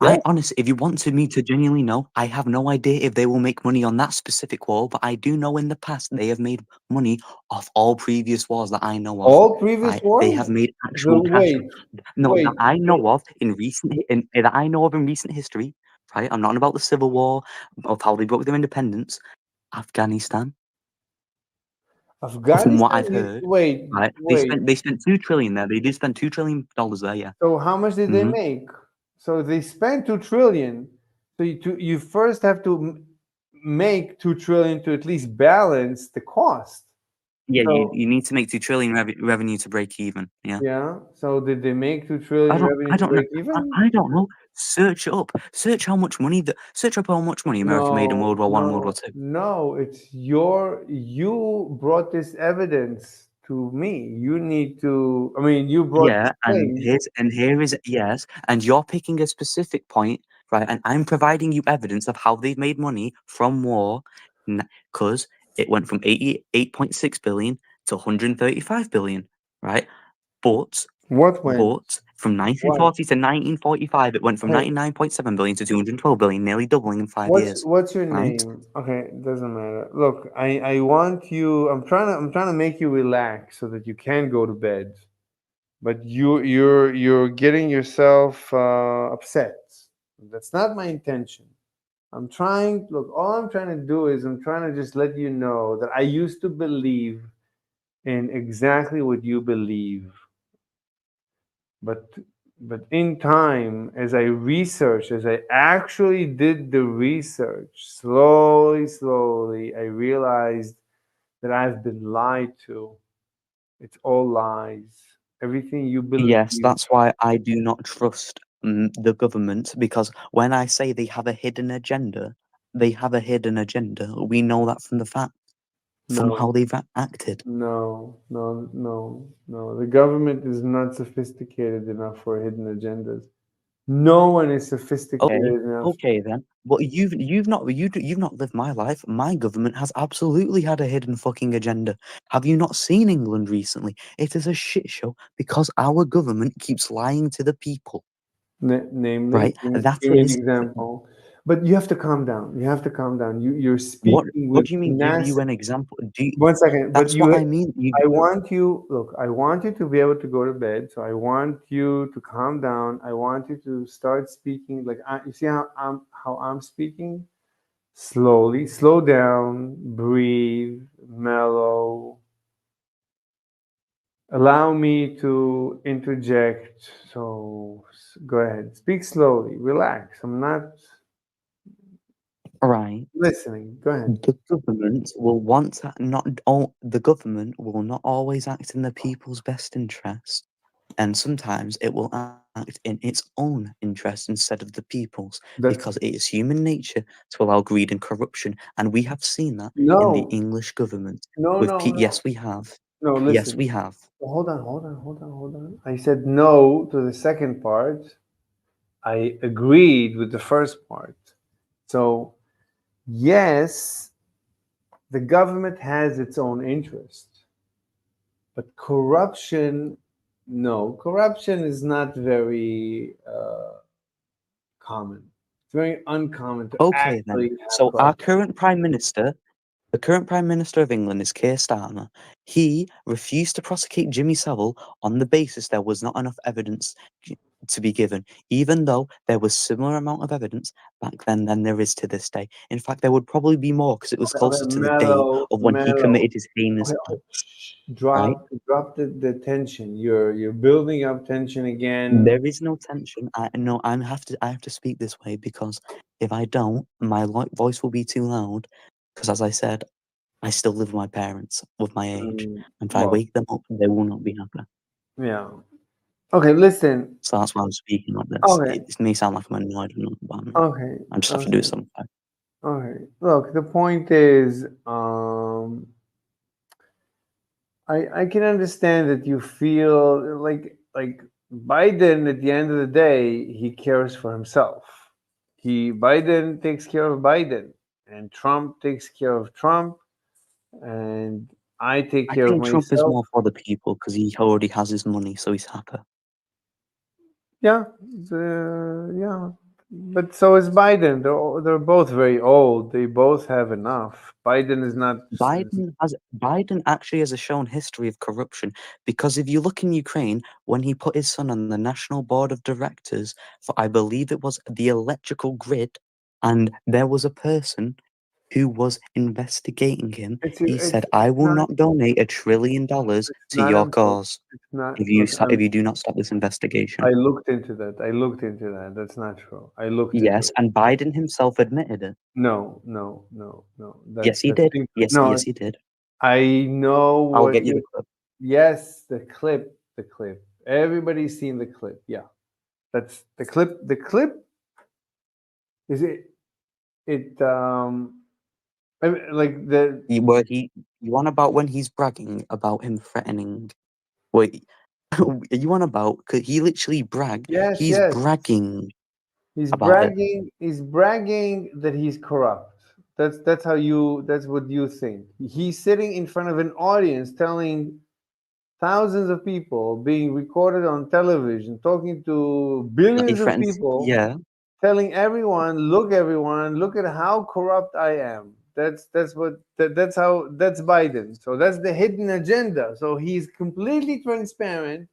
Yeah. I honestly, if you wanted me to genuinely know, I have no idea if they will make money on that specific war, but I do know in the past they have made money off all previous wars that I know of. All previous Right? They have wars? made actual cash. Wait, No, that wait, I know wait. of in that I know of in recent history. Right? I'm not on about the Civil War, of how they broke their independence. Afghanistan, from what Afghanistan? I've heard. Wait, Right? wait. They spent $2 trillion there. They did spend $2 trillion there. Yeah. So how much did they Hmm. make? So they spent 2 trillion. So you first have to make 2 trillion to at least balance the cost. Yeah, So you need to make $2 trillion revenue to break even. Yeah. yeah. So did they make 2 trillion revenue I to don't know. break even? I don't know. Search it up. Search up how much money America made in No, World War One and World War no, Two. no. You brought this evidence to me. You need to. I mean, you brought this Yeah, claim. here is yes, and you're picking a specific point, right? And I'm providing you evidence of how they've made money from war, because it went from 88.6 billion to 135 billion, right? But What went? from What? 1940 to 1945, it went from Hey, 99.7 billion to 212 billion, nearly doubling in 5 years, what's your right? name? Okay, it doesn't matter. Look, I want you. I'm trying to make you relax so that you can go to bed. But you're getting yourself upset. That's not my intention. Look, all I'm trying to do is I'm trying to just let you know that I used to believe in exactly what you believe. But but in time, as I actually did the research, slowly, I realized that I've been lied to. It's all lies. Everything you Yes, believe. that's why I do not trust the government, because when I say they have a hidden agenda, they have a hidden agenda. We know that from the fact, from how No, they've acted. no. The government is not sophisticated enough for hidden agendas. No one is Okay, sophisticated enough. okay then. But you've not lived my life. My government has absolutely had a hidden fucking agenda. Have you not seen England recently? It is a shit show because our government keeps lying to the people. Namely, Right? That give me an is example. But you have to calm down. You have to calm down. You're what. speaking What with do you mean? Give you tenacity. an example? Do you, One second, but that's what I mean. I want you, look, I want you to be able to go to bed. So I want you to calm down. I want you to start speaking like you see how I'm speaking? Slowly, slow down, breathe, mellow. Allow me to interject. So go ahead, speak slowly, relax. I'm not Right. listening. Go ahead. The government will want to not all the government will not always act in the people's best interest, and sometimes it will act in its own interest instead of the people's, That's because it is human nature to allow greed and corruption, and we have seen that in the no, English government no, with no, no, yes we have. no. Yes Listen. we have. Hold on. I said no to the second part. I agreed with the first part. So, yes, the government has its own interest, but corruption, no, corruption is not very common. It's very uncommon to Okay then. actually have So our corruption. current prime minister, the current Prime Minister of England is Keir Starmer. He refused to prosecute Jimmy Savile on the basis there was not enough evidence. to be given, even though there was similar amount of evidence back then than there is to this day. In fact, there would probably be more because it was closer to the day of when he mellow. committed his heinous Okay, acts. drop the tension. You're building up tension again. There is no tension. I have to speak this way because if I don't, my voice will be too loud. Because as I said, I still live with my parents with my age, and if I Well, wake them up, they will not be happy. yeah. Okay, listen. So that's why I'm speaking like this. Okay, It may sound like I'm annoyed or not, but I'm not. okay, I just have to do okay, something. okay. Look, the point is, I can understand that you feel like Biden at the end of the day, he cares for himself. Biden takes care of Biden, and Trump takes care of Trump, and I take I care of think Trump is myself. more for the people because he already has his money, so he's happy. Yeah, yeah. But so is Biden. They're both very old. They both have enough. Biden is not. Biden actually has a shown history of corruption because if you look in Ukraine, when he put his son on the National Board of Directors for I believe it was the electrical grid, and there was a person who was investigating him, he said, "I will not donate $1 trillion to not your important. cause It's not. if you Look, if you do not stop this investigation." I looked into that. I looked into that. That's not true. I looked into Yes, it. and Biden himself admitted it. No. Yes, he That's did. incorrect. Yes, he did. I know I'll what get you you. the clip. Yes, the clip. The clip. Everybody's seen the clip. Yeah, that's the clip. The clip is it. It like the You on about when he's bragging about him threatening? Wait, are you on about? Cause he literally bragged. yes He's yes. bragging He's about it. bragging. He's bragging that he's corrupt. That's how you. That's what you think. He's sitting in front of an audience telling thousands of people, being recorded on television, talking to That he billions of threatens. people, Yeah, telling everyone, look at how corrupt I am. That's how that's Biden. So that's the hidden agenda. So he's completely transparent,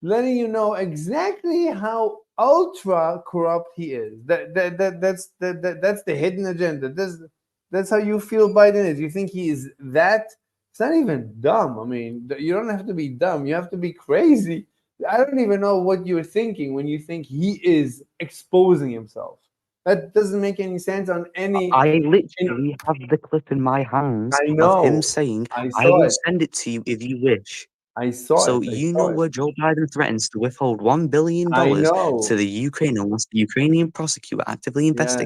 letting you know exactly how ultra corrupt he is. That's the hidden agenda. That's how you feel Biden is. You think he is that? It's not even dumb. I mean, you don't have to be dumb. You have to be crazy. I don't even know what you're thinking when you think he is exposing himself. That doesn't make any sense on any. I literally have the clip in my hands I of him know. saying, I "I saw will it. send it to you if you wish." I saw So it. I you know saw it. where Joe Biden threatens to withhold $1 billion I to know. the Ukraine unless the Ukrainian prosecutor Yes.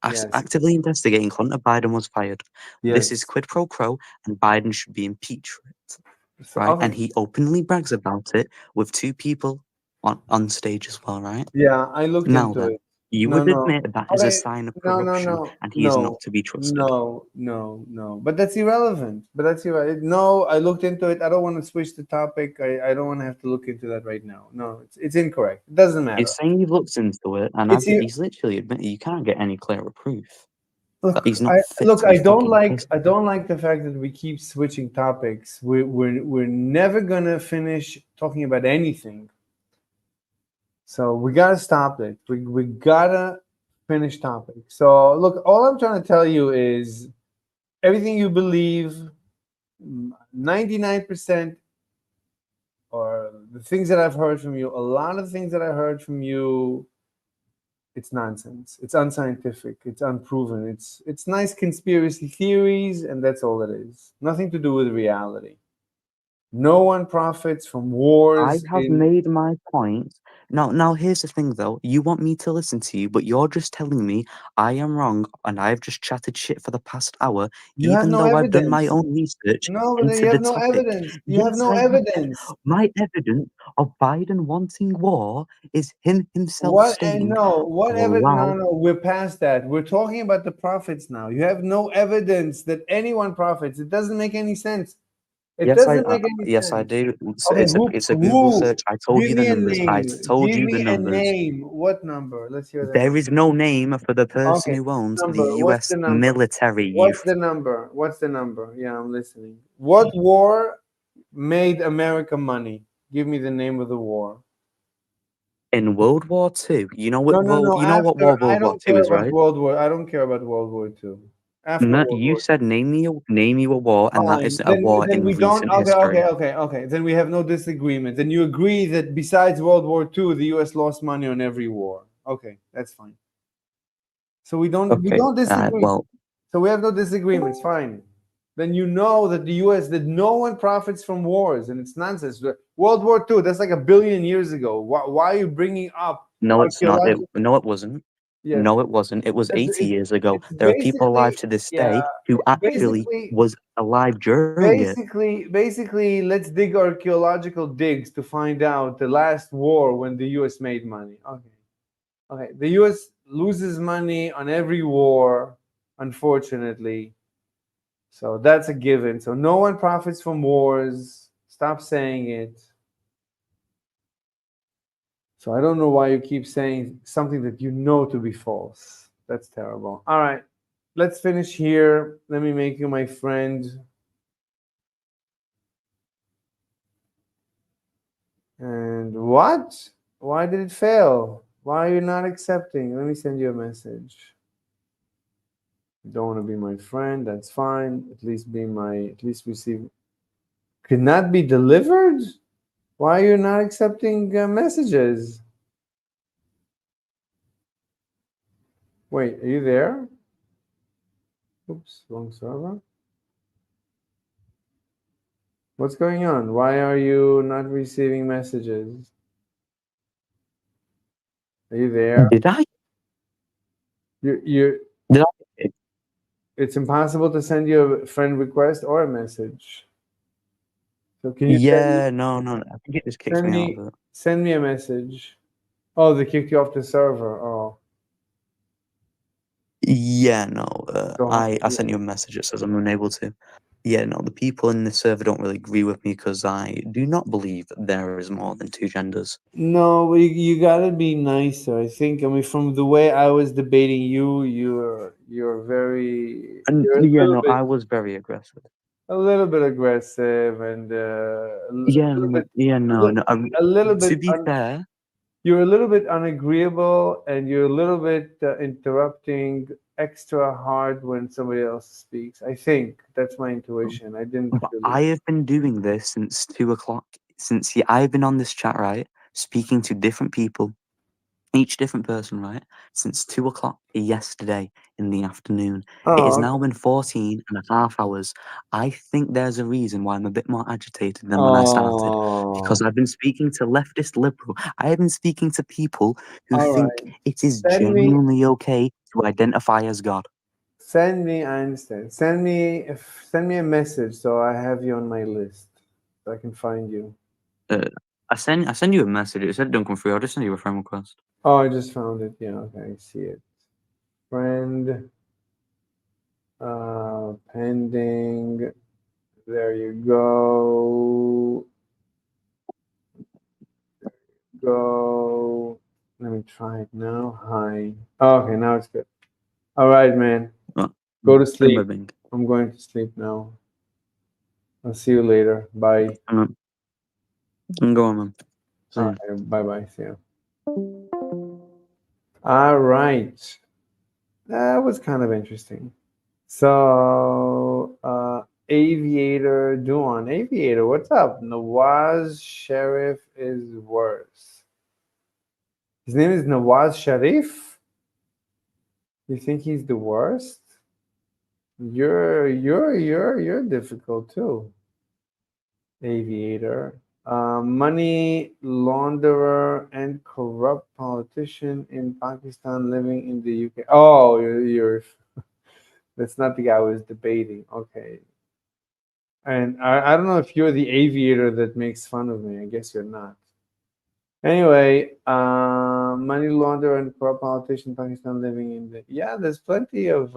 Yes. actively investigating Hunter Biden was fired. This is Yes. quid pro quo, and Biden should be impeached for it, So, right? And okay. he openly brags about it with two people on stage as well, right? Yeah, I looked Now into then, it. you No, would no. admit that is a Okay. sign of No, no, corruption, no, and he is not no, to be trusted. no. But that's irrelevant. But that's irrelevant. No, I looked into it. I don't want to switch the topic. I don't want to have to look into that right now. No, it's incorrect. It doesn't matter. He's saying he looks into it, and It's ir- he's literally admitted you can't get any clearer proof that Look, he's not fit to be I don't fucking like president. the fact that we keep switching topics. We're never gonna finish talking about anything. So we gotta stop it. We gotta finish topic. So look, all I'm trying to tell you is everything you believe, 99%, or the things that I've heard from you, a lot of things that I heard from you, it's nonsense. It's unscientific. It's unproven. It's nice conspiracy theories, and that's all it is. Nothing to do with reality. No one profits from I wars have in. made my point. Now here's the thing though. You want me to listen to you, but you're just telling me I am wrong and I've just chatted shit for the past hour, You have even no though I've done my evidence. own research No, but into you the have no topic. evidence. You have Yes, no I have. evidence. My evidence of Biden wanting war is him himself What and stating, no, what I'll evidence? allow No, we're past that. We're talking about the profits now. You have no evidence that anyone profits. It doesn't make any sense. It doesn't make any yes I sense. do. Okay, It's a Google who? search. I told Give you the me a numbers. I name. told Give you the me a numbers. name. What number? Let's hear that. There is no name for the person Okay, who owns the number. What's US the number? military. You What's the number? What's the number? Yeah, I'm listening. What war made America money? Give me the name of the war. In World War II, you know what No, no, no. you know what After, I World War don't II care is, about right? World War. I don't care about World War II. After No, World you War, said name you a war, and that fine. is a Then war then in we don't. recent Okay, okay, history. okay, okay. Then we have no disagreement. Then you agree that besides World War II, the U.S. lost money on every war. Okay, that's fine. So we Okay, don't disagree. well, So we have no disagreements. Fine. Then you know that the U.S. that no one profits from wars, and it's nonsense. World War II, that's like 1 billion years ago. Why are you bringing up no, it's not. archaeological? No, it wasn't. Yes, No, it wasn't. It was 80 years ago. it's There are people alive basically, to this yeah, day who it's actually was alive during it. basically let's dig archaeological digs to find out the last war when the US made money. Okay. Okay. The US loses money on every war, unfortunately. So that's a given. So no one profits from wars. Stop saying it. So I don't know why you keep saying something that you know to be false. That's terrible. All right. Let's finish here. Let me make you my friend. And what? Why did it fail? Why are you not accepting? Let me send you a message. You don't want to be my friend? That's fine. At least receive. Could not be delivered? Why are you not accepting messages? Wait, are you there? Oops, wrong server. What's going on? Why are you not receiving messages? Are you there? Did I? You Did I? it's impossible to send you a friend request or a message. So can you Yeah, no, no. I think it just kicks send me out me of it. send me a message? Oh, they kicked you off the server. Oh, Yeah, no. so I sent you a message that says I'm unable to. Yeah, no. The people in this server don't really agree with me because I do not believe that there is more than two genders. no, you gotta be nicer. I think. I mean, from the way I was debating you, you're very And you're yeah, no, I was very aggressive. a little bit aggressive and Yeah, no, no. a little bit To be fair, you're a little bit unagreeable and you're a little bit interrupting extra hard when somebody else speaks. I think that's my intuition. I didn't but really. I have been doing this since 2 o'clock. Since I've been on this chat, right, speaking to different people, each different person, right, since 2 o'clock yesterday in the afternoon. It has Oh, now okay. been 14 and a half hours. I think there's a reason why I'm a bit more agitated than when I started. Because Oh, I've been speaking to leftist liberal. I have been speaking to people who all think right. it is Send me, genuinely okay to identify as God. send me. I understand. Send me a message so I have you on my list so I can find you. Uh, I send you a message. It said don't come through. I'll just send you a friend request. Oh, I just found it. Yeah, okay, I see it. Friend, pending. There you go. Go. Let me try it now. Hi. Oh, okay, now it's good. All right, man. Oh, Go to bing, bing, sleep. bing. I'm going to sleep now. I'll see you later. Bye. I'm going, man. See All ya. right. Bye bye. See you. All right. That was kind of interesting. So, Aviator Duan. Aviator, what's up? Nawaz Sharif is worse. His name is Nawaz Sharif? You think he's the worst? You're difficult too. Aviator. Money launderer and corrupt politician in Pakistan living in the UK. Oh, you're that's not the guy I was debating. Okay. And I don't know if you're the aviator that makes fun of me. I guess you're not. Anyway, money launderer and corrupt politician in Pakistan living in the yeah. There's plenty of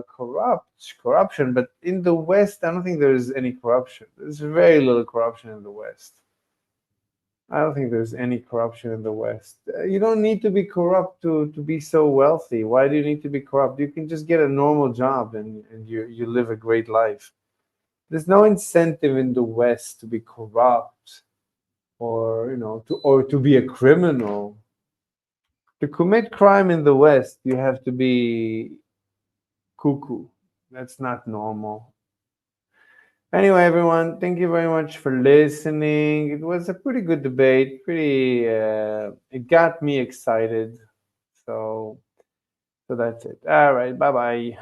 corruption, but in the West, I don't think there's any corruption. There's very little corruption in the West. I don't think there's any corruption in the West. You don't need to be corrupt to be so wealthy. Why do you need to be corrupt? You can just get a normal job and you live a great life. There's no incentive in the West to be corrupt or to be a criminal. To commit crime in the West, you have to be cuckoo. That's not normal. Anyway, everyone, thank you very much for listening. It was a pretty good debate. It got me excited. So that's it. All right, bye bye.